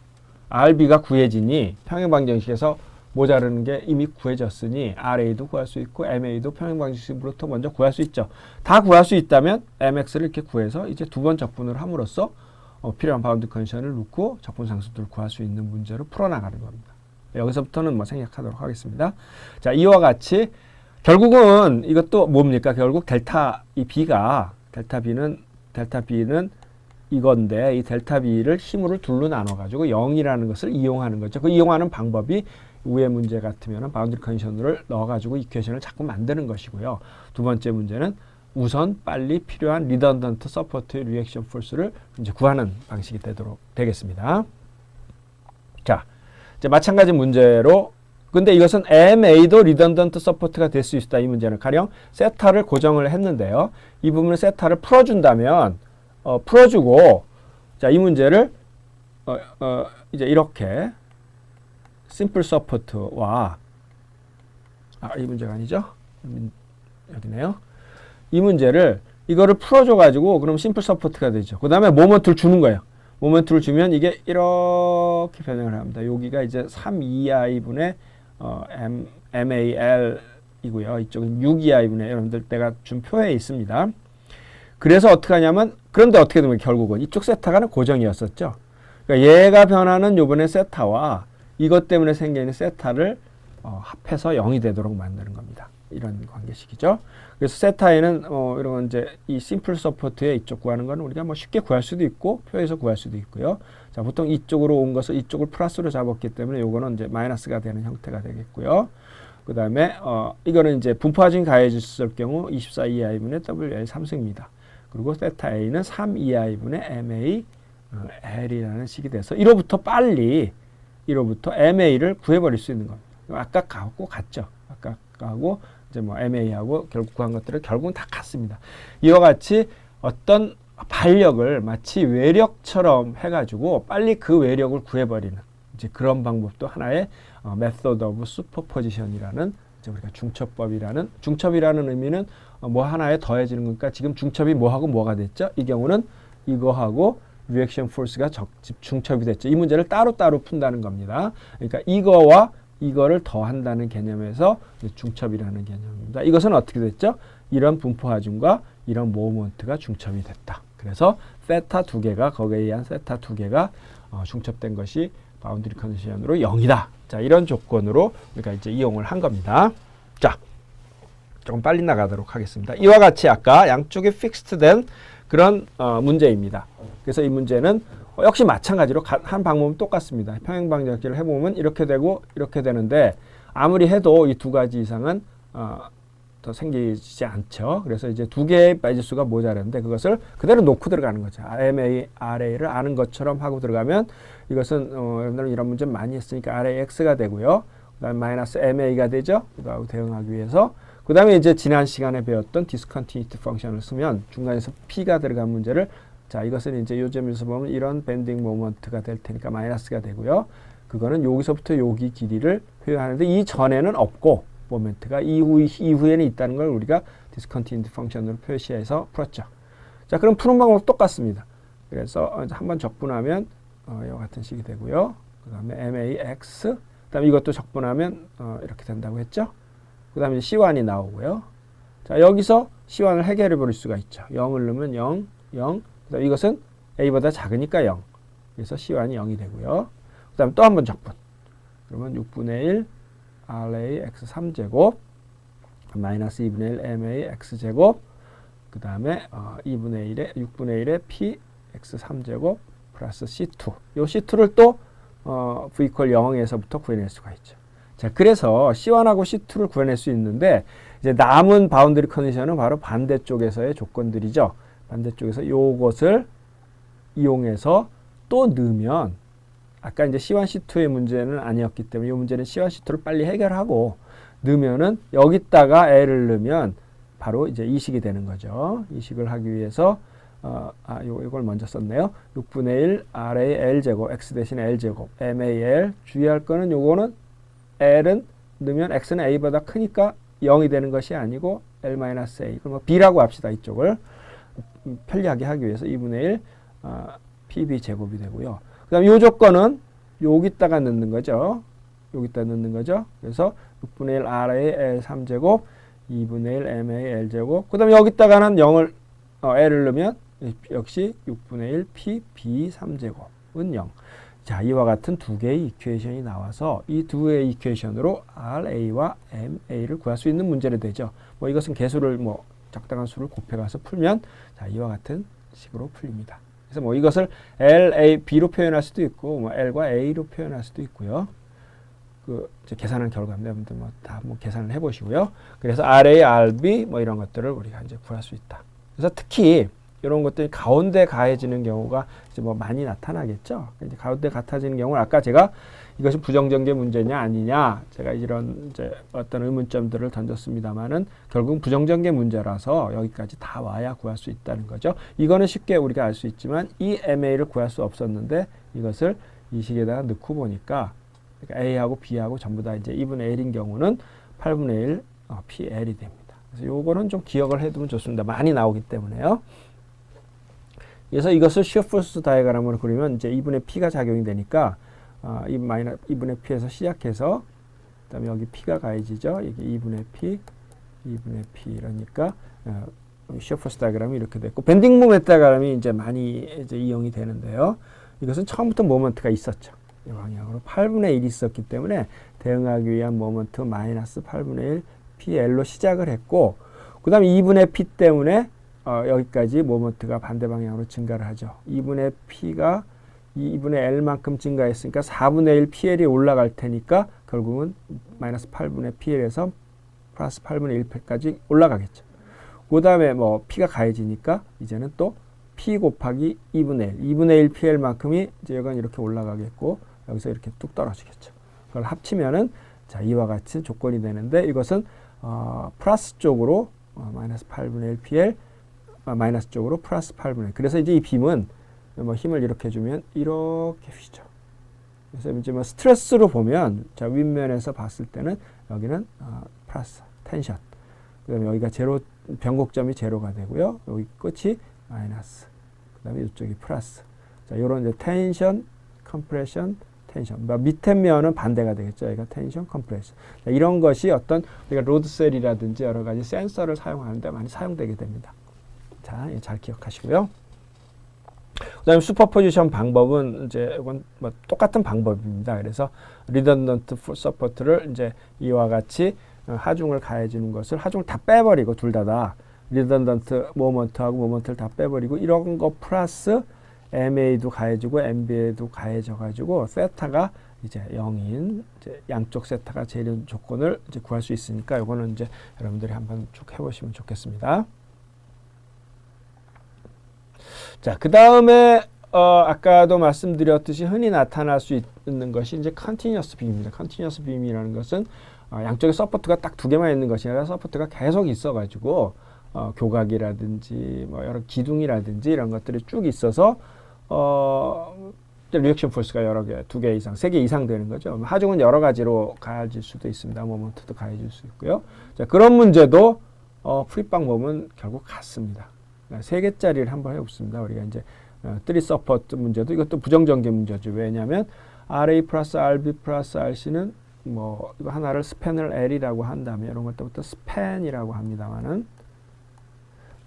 RB가 구해지니 평행방정식에서 모자르는 게 이미 구해졌으니 RA도 구할 수 있고 MA도 평행방정식으로부터 먼저 구할 수 있죠. 다 구할 수 있다면 MX를 이렇게 구해서 이제 두 번 적분을 함으로써 필요한 바운드 컨디션을 놓고 적분 상수들을 구할 수 있는 문제로 풀어나가는 겁니다. 여기서부터는 뭐 생략하도록 하겠습니다. 자, 이와 같이 결국은 이것도 뭡니까? 결국 델타 B는 이건데 이 델타 B를 힘으로 둘로 나눠 가지고 0이라는 것을 이용하는 거죠. 그 이용하는 방법이 위의 문제 같으면 바운드리 컨디션을 넣어 가지고 이퀘이션을 자꾸 만드는 것이고요. 두 번째 문제는 우선 빨리 필요한 리던던트 서포트 리액션 포스를 이제 구하는 방식이 되겠습니다. 자, 이제 마찬가지 문제로 근데 이것은 MA도 리던던트 서포트가 될 수 있다. 이 문제는 가령 세타를 고정을 했는데요. 이 부분을 세타를 풀어준다면 풀어주고 자, 이 문제를 이제 이렇게 심플 서포트와 이 문제가 아니죠? 여기네요. 이 문제를 이거를 풀어줘 가지고 그럼 심플 서포트가 되죠. 그 다음에 모먼트를 주는 거예요. 모먼트를 주면 이게 이렇게 변형을 합니다. 여기가 이제 3EI분의 MAL이고요. 이쪽은 6EI분의 여러분들 내가 준 표에 있습니다. 그래서 어떻게 하냐면 그런데 어떻게 되면 결국은 이쪽 세타가 고정이었었죠. 그러니까 얘가 변하는 요번에 세타와 이것 때문에 생기는 세타를 합해서 0이 되도록 만드는 겁니다. 이런 관계식이죠. 그래서 세타에는 이런 건 이제 이 심플 서포트에 이쪽 구하는 건 우리가 뭐 쉽게 구할 수도 있고 표에서 구할 수도 있고요. 자, 보통 이쪽으로 온 것을 이쪽을 플러스로 잡았기 때문에 요거는 이제 마이너스가 되는 형태가 되겠고요. 그 다음에 이거는 이제 분포하진 가해졌을 경우 24EI분의 WL 3승입니다. 그리고 세타 A는 3EI분의 MA L이라는 식이 돼서 1호부터 빨리 1호부터 MA를 구해버릴 수 있는 겁니다. 아까 가고 같죠. 아까 가고 이제 뭐 MA하고 결국 구한 것들은 결국은 다 같습니다. 이와 같이 어떤 반력을 마치 외력처럼 해가지고 빨리 그 외력을 구해버리는 이제 그런 방법도 하나의 method of superposition이라는 이제 우리가 중첩이라는 의미는 뭐 하나에 더해지는 거니까 지금 중첩이 뭐하고 뭐가 됐죠? 이 경우는 이거하고 리액션 포스가 중첩이 됐죠. 이 문제를 따로따로 푼다는 겁니다. 그러니까 이거와 이거를 더한다는 개념에서 중첩이라는 개념입니다. 이것은 어떻게 됐죠? 이런 분포 하중과 이런 모먼트가 중첩이 됐다. 그래서 세타 두 개가 거기에 의한 세타 두 개가 중첩된 것이 바운드리 컨디션으로 0이다. 자, 이런 조건으로 우리가 이제 이용을 한 겁니다. 자, 조금 빨리 나가도록 하겠습니다. 이와 같이 아까 양쪽에 픽스트된 그런 문제입니다. 그래서 이 문제는 역시 마찬가지로 한 방법은 똑같습니다. 평행방정식을 해보면 이렇게 되고 이렇게 되는데 아무리 해도 이 두 가지 이상은 더 생기지 않죠. 그래서 이제 두 개의 배지수가 모자랐는데 그것을 그대로 놓고 들어가는 거죠. MA, RA를 아는 것처럼 하고 들어가면 이것은 여러분들은 이런 문제 많이 했으니까 RAX가 되고요. 그 다음에 마이너스 MA가 되죠. 그거하고 대응하기 위해서. 그 다음에 이제 지난 시간에 배웠던 디스컨티니티 펑션을 쓰면 중간에서 P가 들어간 문제를 자, 이것은 이제 요점에서 보면 이런 밴딩 모먼트가 될 테니까 마이너스가 되고요. 그거는 여기서부터 여기 길이를 표현하는데 이 전에는 없고 모멘트가 이후에는 있다는 걸 우리가 디스컨티니티 펑션으로 표시해서 풀었죠. 자, 그럼 푸는 방법 똑같습니다. 그래서 한번 적분하면 이와 같은 식이 되고요. 그 다음에 MAX, 그 다음에 이것도 적분하면 이렇게 된다고 했죠. 그 다음에 C1이 나오고요. 자, 여기서 C1을 해결해 버릴 수가 있죠. 0을 넣으면 0, 0. 그 다음에 이것은 A보다 작으니까 0. 그래서 C1이 0이 되고요. 그 다음에 또 한 번 적분. 그러면 6분의 1 RA X 3제곱 마이너스 2분의 1 MA X 제곱 그 다음에 6분의 1의 P X 3제곱 플러스 C2. 이 C2를 또 V 이퀄 0에서부터 구해낼 수가 있죠. 자, 그래서 C1하고 C2를 구해낼 수 있는데 이제 남은 바운드리 컨디션은 바로 반대쪽에서의 조건들이죠. 반대쪽에서 요것을 이용해서 또 넣으면 아까 이제 C1, C2의 문제는 아니었기 때문에 이 문제는 C1, C2를 빨리 해결하고 넣으면은 여기다가 L을 넣으면 바로 이제 이식이 되는 거죠. 이식을 하기 위해서 이걸 먼저 썼네요. 6분의 1 RA L제곱 X 대신 L제곱 MAL. 주의할 거는 요거는 L은 넣으면 X는 A보다 크니까 0이 되는 것이 아니고 L-A. 그럼 B라고 합시다. 이쪽을 편리하게 하기 위해서 2분의 1 PB 제곱이 되고요. 그 다음에 요 조건은 여기다가 넣는 거죠. 여기다 넣는 거죠. 그래서 6분의 1 RA L3제곱 2분의 1 MA L제곱. 그 다음에 여기다가는 0을 L을 넣으면 역시 6분의 1 PB 3제곱은 0. 자, 이와 같은 두 개의 이퀘이션이 나와서 이 두 개의 이퀘이션으로 RA와 MA를 구할 수 있는 문제를 되죠. 뭐 이것은 개수를 적당한 수를 곱해가서 풀면 자, 이와 같은 식으로 풀립니다. 그래서 뭐 이것을 LA, B로 표현할 수도 있고 뭐 L과 A로 표현할 수도 있고요. 이제 계산한 결과입니다. 여러분들 다 계산을 해보시고요. 그래서 RA, RB 뭐 이런 것들을 우리가 이제 구할 수 있다. 그래서 특히 이런 것들이 가운데 가해지는 경우가 이제 많이 나타나겠죠. 이제 가운데 같아지는 경우는 아까 제가 이것이 부정전개 문제냐 아니냐 제가 이런 이제 어떤 의문점들을 던졌습니다만은 결국 부정전개 문제라서 여기까지 다 와야 구할 수 있다는 거죠. 이거는 쉽게 우리가 알 수 있지만 이 MA를 구할 수 없었는데 이것을 이 식에다가 넣고 보니까 그러니까 A하고 B하고 전부 다 이제 2분의 L인 경우는 8분의 1 PL이 됩니다. 그래서 요거는 좀 기억을 해두면 좋습니다. 많이 나오기 때문에요. 그래서 이것을 슈퍼포스 다이어그램으로 그리면 이제 2분의 P가 작용이 되니까 2분의 P에서 시작해서 그다음에 여기 P가 가해지죠. 이게 2분의 P 이러니까 슈퍼포스 다이어그램이 이렇게 됐고 밴딩 모멘트 다이어그램이 이제 많이 이제 이용이 되는데요. 이것은 처음부터 모멘트가 있었죠. 이 방향으로 8분의 1이 있었기 때문에 대응하기 위한 모멘트 마이너스 8분의 1 PL로 시작을 했고 그 다음에 2분의 P 때문에 여기까지 모멘트가 반대 방향으로 증가를 하죠. 2분의 P가 2분의 L만큼 증가했으니까 4분의 1 PL이 올라갈 테니까 결국은 마이너스 8분의 PL에서 플러스 8분의 1P까지 올라가겠죠. 그 다음에 P가 가해지니까 이제는 또 P 곱하기 2분의 1 PL만큼이 이제 이건 이렇게 올라가겠고 여기서 이렇게 뚝 떨어지겠죠. 그걸 합치면은 자, 이와 같이 조건이 되는데 이것은 플러스 쪽으로 마이너스 8분의 1 PL 마이너스 쪽으로 플러스 8분의 1. 그래서 이제 이 빔은 힘을 이렇게 주면 이렇게 휘죠. 그래서 이제 스트레스로 보면 자, 윗면에서 봤을 때는 여기는 플러스 텐션. 그다음에 여기가 제로 변곡점이 제로가 되고요. 여기 끝이 마이너스. 그다음에 이쪽이 플러스. 자, 요런 이제 텐션, 컴프레션, 텐션. 밑에 면은 반대가 되겠죠. 여기가 텐션, 컴프레션. 자, 이런 것이 어떤 우리가 로드셀이라든지 여러 가지 센서를 사용하는데 많이 사용되게 됩니다. 자, 잘 기억하시고요. 그다음에 슈퍼포지션 방법은 이제 이건 똑같은 방법입니다. 그래서 리던던트 서포트를 이제 이와 같이 하중을 가해주는 것을 하중을 다 빼버리고 둘 다 리던던트 모먼트하고 모먼트를 다 빼버리고 이런 거 플러스 MA도 가해지고 MBA도 가해져가지고 세타가 이제 0인 이제 양쪽 세타가 제일 조건을 이제 구할 수 있으니까 이거는 이제 여러분들이 한번 쭉 해보시면 좋겠습니다. 자, 그 다음에 아까도 말씀드렸듯이 흔히 나타날 수 있는 것이 이제 컨티뉴어스 빔입니다. 컨티뉴어스 빔이라는 것은 양쪽에 서포트가 딱 두 개만 있는 것이 아니라 서포트가 계속 있어가지고 교각이라든지 여러 기둥이라든지 이런 것들이 쭉 있어서 리액션 포스가 여러 개, 2개 이상, 3개 이상 되는 거죠. 하중은 여러 가지로 가해질 수도 있습니다. 모먼트도 가해질 수 있고요. 자, 그런 문제도 풀이 방법은 결국 같습니다. 3개짜리를 한번 해봅습니다. 우리가 이제 3 서포트 문제도 이것도 부정전개 문제죠. 왜냐하면 RA 플러스 RB 플러스 RC는 이거 하나를 스팬을 L이라고 한다면 이런 것부터 스팬이라고 합니다만은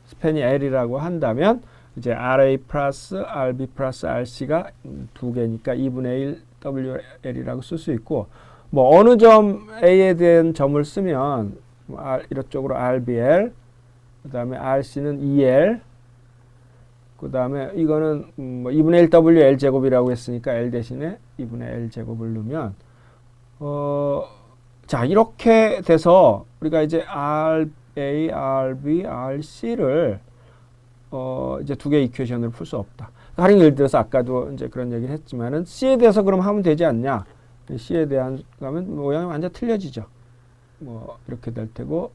스팬이 L이라고 한다면 이제 RA 플러스 RB 플러스 RC가 2개니까 2분의 1 WL이라고 쓸 수 있고 어느 점 A에 대한 점을 쓰면 이쪽으로 RBL 그 다음에 RC는 EL 그 다음에 이거는 2분의 1 WL 제곱이라고 했으니까 L 대신에 2분의 L 제곱을 넣으면 자, 이렇게 돼서 우리가 이제 RA, RB, RC를 이제 2개의 이퀘이션을 풀 수 없다. 가령 예를 들어서 아까도 이제 그런 얘기를 했지만은 C에 대해서 그럼 하면 되지 않냐? C에 대한 가면 모양이 완전 틀려지죠. 이렇게 될 테고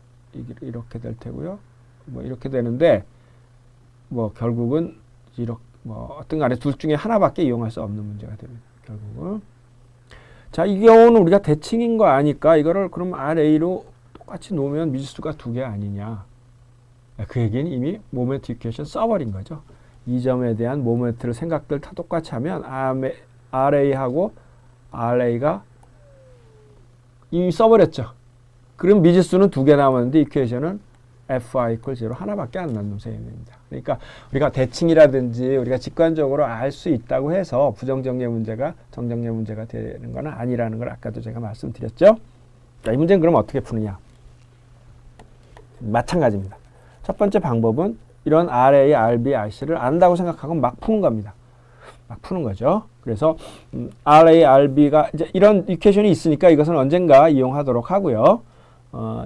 이렇게 될 테고요. 이렇게 되는데 뭐 결국은 이렇게 뭐 어떤 간에 둘 중에 하나밖에 이용할 수 없는 문제가 됩니다. 결국은. 자, 이 경우는 우리가 대칭인 거 아니까 이거를 그럼 RA로 똑같이 놓으면 미지수가 두 개 아니냐. 그 얘기는 이미 모멘트 이퀘이션 써버린 거죠. 이 점에 대한 모멘트를 생각들 다 똑같이 하면 RA하고 RA가 이미 써버렸죠. 그럼 미지수는 두 개 남았는데 이퀘이션은 FI equal 0 하나밖에 안 남는 셈입니다. 그러니까 우리가 대칭이라든지 우리가 직관적으로 알 수 있다고 해서 부정정예 문제가 정정예 문제가 되는 건 아니라는 걸 아까도 제가 말씀드렸죠. 자, 이 문제는 그럼 어떻게 푸느냐. 마찬가지입니다. 첫 번째 방법은 이런 RA, RB, RC를 안다고 생각하고 막 푸는 겁니다. 막 푸는 거죠. 그래서 RA, RB가 이제 이런 이퀘이션이 있으니까 이것은 언젠가 이용하도록 하고요.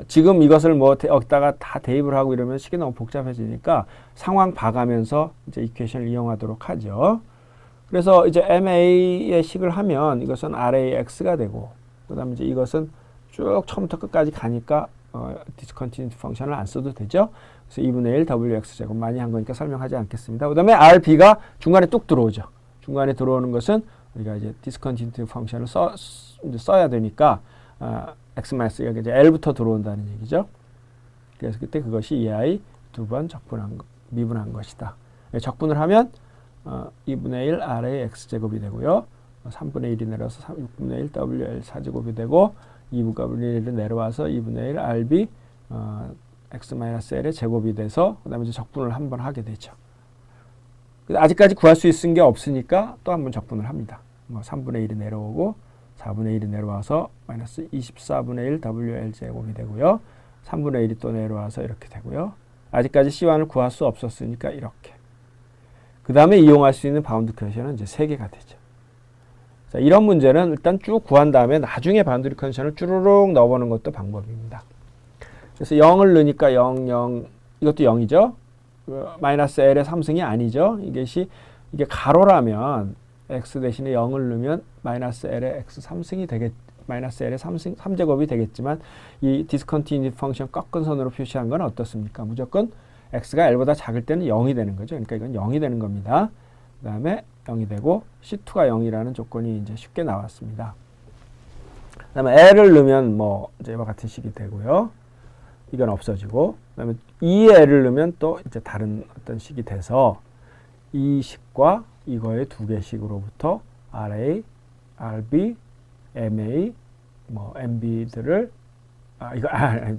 지금 이것을 뭐 여기다가 다 대입을 하고 이러면 식이 너무 복잡해지니까 상황 봐가면서 이제 이퀘이션을 이용하도록 하죠. 그래서 이제 MA의 식을 하면 이것은 RAX가 되고, 그 다음에 이제 이것은 쭉 처음부터 끝까지 가니까 discontinuity 펑션을 안 써도 되죠. 그래서 2분의 1 WX제곱 많이 한 거니까 설명하지 않겠습니다. 그 다음에 RB가 중간에 뚝 들어오죠. 중간에 들어오는 것은 우리가 이제 discontinuity 펑션을 써야 되니까 X-, 여기 이제 L부터 들어온다는 얘기죠. 그래서 그때 그것이 EI 두 번 미분한 것이다. 적분을 하면 2분의 1 RA X제곱이 되고요. 3분의 1이 내려서 6분의 1 WL 4제곱이 되고 2분의 1이 내려와서 2분의 1 RB X-L의 제곱이 돼서 그 다음에 이제 적분을 한번 하게 되죠. 아직까지 구할 수 있은 게 없으니까 또 한 번 적분을 합니다. 3분의 1이 내려오고 4분의 1이 내려와서 마이너스 24분의 1 WL 제곱이 되고요. 3분의 1이 또 내려와서 이렇게 되고요. 아직까지 C1을 구할 수 없었으니까 이렇게. 그 다음에 이용할 수 있는 바운드 컨디션은 이제 3개가 되죠. 자, 이런 문제는 일단 쭉 구한 다음에 나중에 바운드리 컨디션을 쭈루룩 넣어보는 것도 방법입니다. 그래서 0을 넣으니까 0, 0, 이것도 0이죠. 마이너스 L의 3승이 아니죠. 이게 가로라면 x 대신에 0을 넣으면 마이너스 L의 x 3승이 마이너스 L의 3제곱이 되겠지만 이 디스컨티뉴티 펑션 꺾은 선으로 표시한 건 어떻습니까? 무조건 x가 L보다 작을 때는 0이 되는 거죠. 그러니까 이건 0이 되는 겁니다. 그 다음에 0이 되고 C2가 0이라는 조건이 이제 쉽게 나왔습니다. 그 다음에 L을 넣으면 뭐 이제 이와 같은 식이 되고요. 이건 없어지고, 그 다음에 2에 L을 넣으면 또 이제 다른 어떤 식이 돼서 이 식과 이거의 두 개씩으로부터 RA, RB, MA, 뭐 MB들을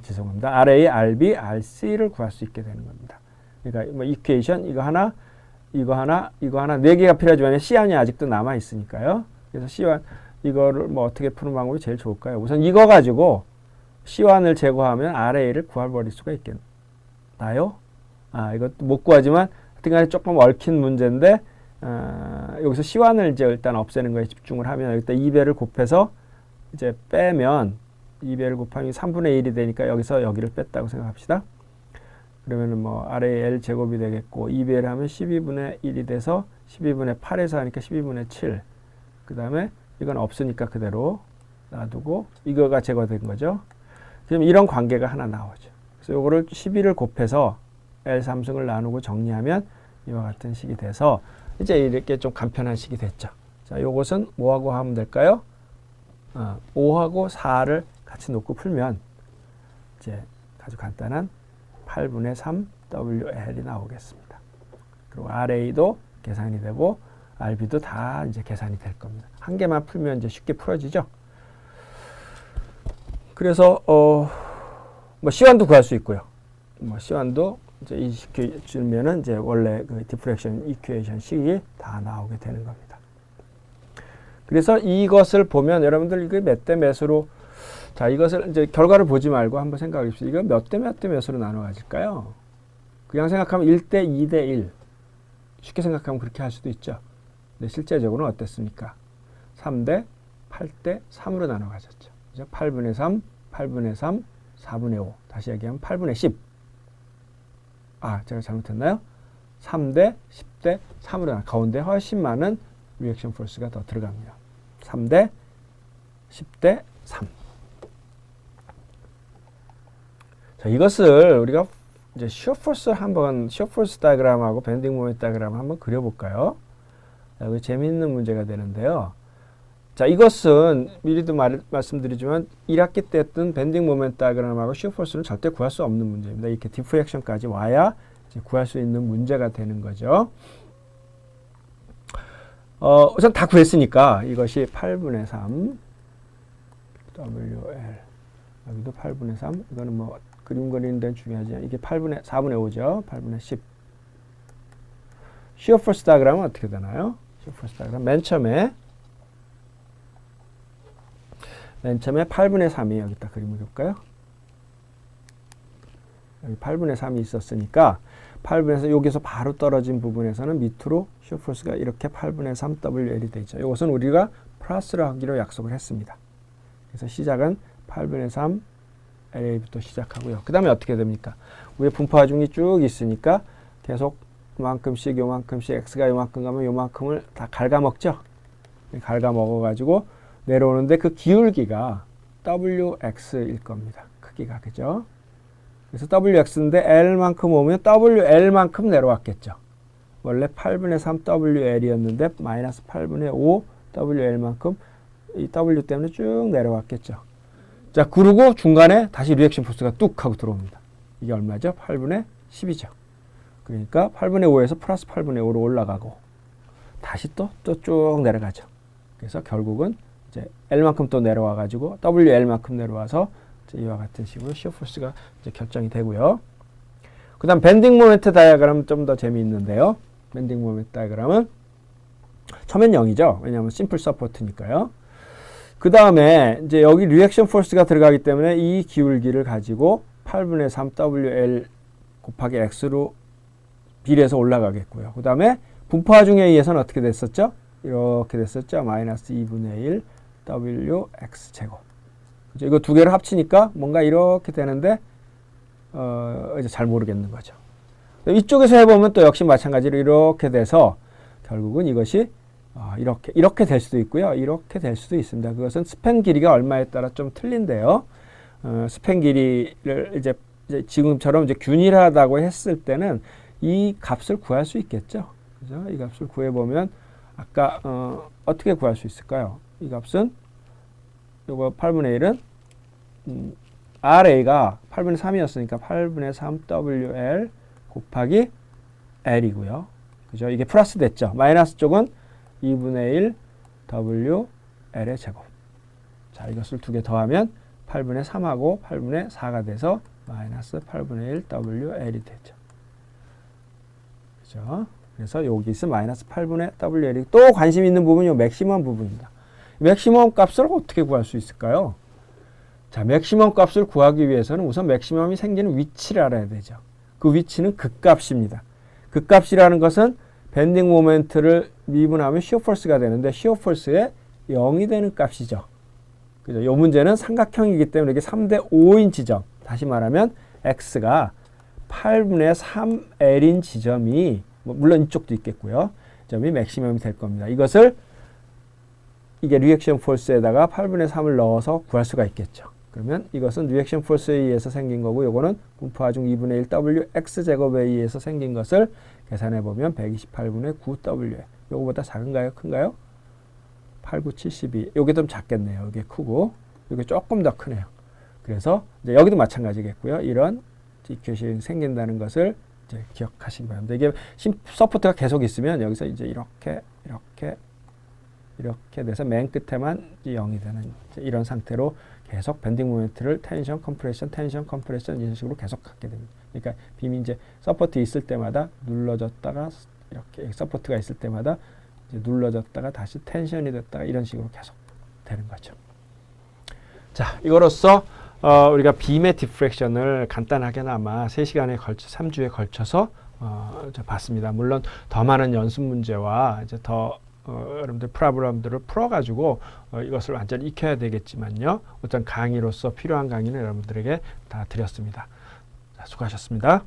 죄송합니다. RA, RB, RC를 구할 수 있게 되는 겁니다. 그러니까 뭐 이퀘이션 이거 하나 4개가 필요하지만 C1이 아직도 남아 있으니까요. 그래서 C1 이거를 뭐 어떻게 푸는 방법이 제일 좋을까요? 우선 이거 가지고 C1을 제거하면 RA를 구해버릴 수가 있겠나요? 이것도 못 구하지만 하여튼간에 조금 얽힌 문제인데 여기서 C1을 이제 일단 없애는 거에 집중을 하면 여기다 2배를 곱해서 이제 빼면 2배를 곱하면 3분의 1이 되니까 여기서 여기를 뺐다고 생각합시다. 그러면은 뭐 RAL 제곱이 되겠고 2배를 하면 12분의 1이 돼서 12분의 8에서 하니까 12분의 7. 그 다음에 이건 없으니까 그대로 놔두고 이거가 제거된 거죠. 그럼 이런 관계가 하나 나오죠. 그래서 요거를 12를 곱해서 L 3승을 나누고 정리하면 이와 같은 식이 돼서 이제 이렇게 좀 간편한 식이 됐죠. 자, 요것은 뭐하고 하면 될까요? 5하고 4를 같이 놓고 풀면 이제 아주 간단한 8분의 3 WL이 나오겠습니다. 그리고 RA도 계산이 되고 RB도 다 이제 계산이 될 겁니다. 한 개만 풀면 이제 쉽게 풀어지죠. 그래서 뭐 C1도 구할 수 있고요. 뭐 C1도 이제 이 식이 주면은 이제 원래 그 디프렉션 이퀘이션 식이 다 나오게 되는 겁니다. 그래서 이것을 보면 여러분들 이게 몇 대 몇으로 자, 이것을 이제 결과를 보지 말고 한번 생각해 봅시다. 이거 몇 대 몇으로 나눠 가질까요? 그냥 생각하면 1대 2대 1. 쉽게 생각하면 그렇게 할 수도 있죠. 근데 실제적으로는 어땠습니까? 3대 8대 3으로 나눠 가졌죠. 그죠? 8분의 3, 8분의 3, 4분의 5. 다시 얘기하면 8분의 10. 제가 잘못했나요? 3대 10대 3으로 가운데 훨씬 많은 리액션 포스가 더 들어갑니다. 3대 10대 3. 자, 이것을 우리가 이제 shear force 한번 shear force 다이그램하고 밴딩 모멘트 다이그램 한번 그려볼까요? 여기 재미있는 문제가 되는데요. 자, 이것은 미리도 말씀드리지만 1학기 때 했던 밴딩 모멘트 다이그램하고 shear force는 절대 구할 수 없는 문제입니다. 이렇게 디프렉션까지 와야 이제 구할 수 있는 문제가 되는 거죠. 우선 다 구했으니까 이것이 8분의 3 WL 여기도 8분의 3 이거는 뭐 그림 그리는 데는 중요하지 이게 4분의 5죠. 8분의 10 shear force 다이그램은 어떻게 되나요? shear force 다이그램 맨 처음에 8분의 3이 여기다 그림을 그릴까요? 여기 8분의 3이 있었으니까 8분에서 여기서 바로 떨어진 부분에서는 밑으로 shear force가 이렇게 8분의 3 WL이 되죠. 이것은 우리가 플러스를 하기로 약속을 했습니다. 그래서 시작은 8분의 3 LA부터 시작하고요. 그 다음에 어떻게 됩니까? 위에 분포하중이 쭉 있으니까 계속 요만큼씩 X가 요만큼 가면 요만큼을 다 갉아먹죠. 갉아먹어가지고 내려오는데 그 기울기가 WX일 겁니다. 크기가, 그죠? 그래서 WX인데 L만큼 오면 WL만큼 내려왔겠죠. 원래 8분의 3 WL이었는데 마이너스 8분의 5 WL만큼 이 W 때문에 쭉 내려왔겠죠. 자, 그리고 중간에 다시 리액션 포스가 뚝 하고 들어옵니다. 이게 얼마죠? 8분의 10이죠. 그러니까 8분의 5에서 플러스 8분의 5로 올라가고 다시 또 쭉 내려가죠. 그래서 결국은 이제 L만큼 또 내려와가지고 WL만큼 내려와서 이와 같은 식으로 shear force가 이제 결정이 되고요. 그 다음 밴딩 모멘트 다이어그램은 좀 더 재미있는데요. 밴딩 모멘트 다이어그램은 처음엔 0이죠. 왜냐하면 심플 서포트니까요. 그 다음에 이제 여기 리액션 포스가 들어가기 때문에 이 기울기를 가지고 8분의 3 WL 곱하기 X로 비례해서 올라가겠고요. 그 다음에 분포하중에 의해서는 어떻게 됐었죠? 이렇게 됐었죠. 마이너스 2분의 1 WX 제곱. 그죠? 이거 두 개를 합치니까 뭔가 이렇게 되는데 이제 잘 모르겠는 거죠. 이쪽에서 해보면 또 역시 마찬가지로 이렇게 돼서 결국은 이것이 이렇게 될 수도 있고요. 이렇게 될 수도 있습니다. 그것은 스팬 길이가 얼마에 따라 좀 틀린데요. 스팬 길이를 이제 지금처럼 이제 균일하다고 했을 때는 이 값을 구할 수 있겠죠. 그죠? 이 값을 구해보면 아까 어떻게 구할 수 있을까요? 이 값은 요거 8분의 1은 RA가 8분의 3이었으니까 8분의 3 WL 곱하기 L이고요. 그죠? 이게 플러스 됐죠. 마이너스 쪽은 2분의 1 WL의 제곱. 자, 이것을 두 개 더하면 8분의 3하고 8분의 4가 돼서 마이너스 8분의 1 WL이 되죠. 그죠? 그래서 여기 있으면 마이너스 8분의 WL이 또 관심 있는 부분이 요 맥시멈 부분입니다. 맥시멈 값을 어떻게 구할 수 있을까요? 자, 맥시멈 값을 구하기 위해서는 우선 맥시멈이 생기는 위치를 알아야 되죠. 그 위치는 극값입니다. 극값이라는 것은 밴딩 모멘트를 미분하면 shear force가 되는데 shear force에 0이 되는 값이죠. 그죠? 이 문제는 삼각형이기 때문에 이게 3대 5인 지점. 다시 말하면 x가 8분의 3L인 지점이 물론 이쪽도 있겠고요. 점이 맥시멈이 될 겁니다. 이것을 이게 리액션 포스에다가 8분의 3을 넣어서 구할 수가 있겠죠. 그러면 이것은 리액션 포스에 의해서 생긴 거고 요거는 분포하중 2분의 1 WX 제곱에 의해서 생긴 것을 계산해 보면 128분의 9 W. 요거보다 작은가요? 큰가요? 8, 9, 72. 요게 좀 작겠네요. 요게 크고 요게 조금 더 크네요. 그래서 이제 여기도 마찬가지겠고요. 이런 이큐에이션이 생긴다는 것을 이제 기억하시기 바랍니다. 이게 서포트가 계속 있으면 여기서 이제 이렇게 돼서 맨 끝에만 0이 되는 이런 상태로 계속 밴딩 모멘트를 텐션, 컴프레션 이런 식으로 계속 갖게 됩니다. 그러니까 빔이 이제 서포트 있을 때마다 눌러졌다가 이렇게 서포트가 있을 때마다 이제 눌러졌다가 다시 텐션이 됐다가 이런 식으로 계속 되는 거죠. 자, 이거로써 우리가 빔의 디프렉션을 간단하게나마 3시간에 걸쳐 3주에 걸쳐서 봤습니다. 물론 더 많은 연습 문제와 이제 더 여러분들 프로그램들을 풀어가지고 이것을 완전히 익혀야 되겠지만요. 어떤 강의로서 필요한 강의는 여러분들에게 다 드렸습니다. 자, 수고하셨습니다.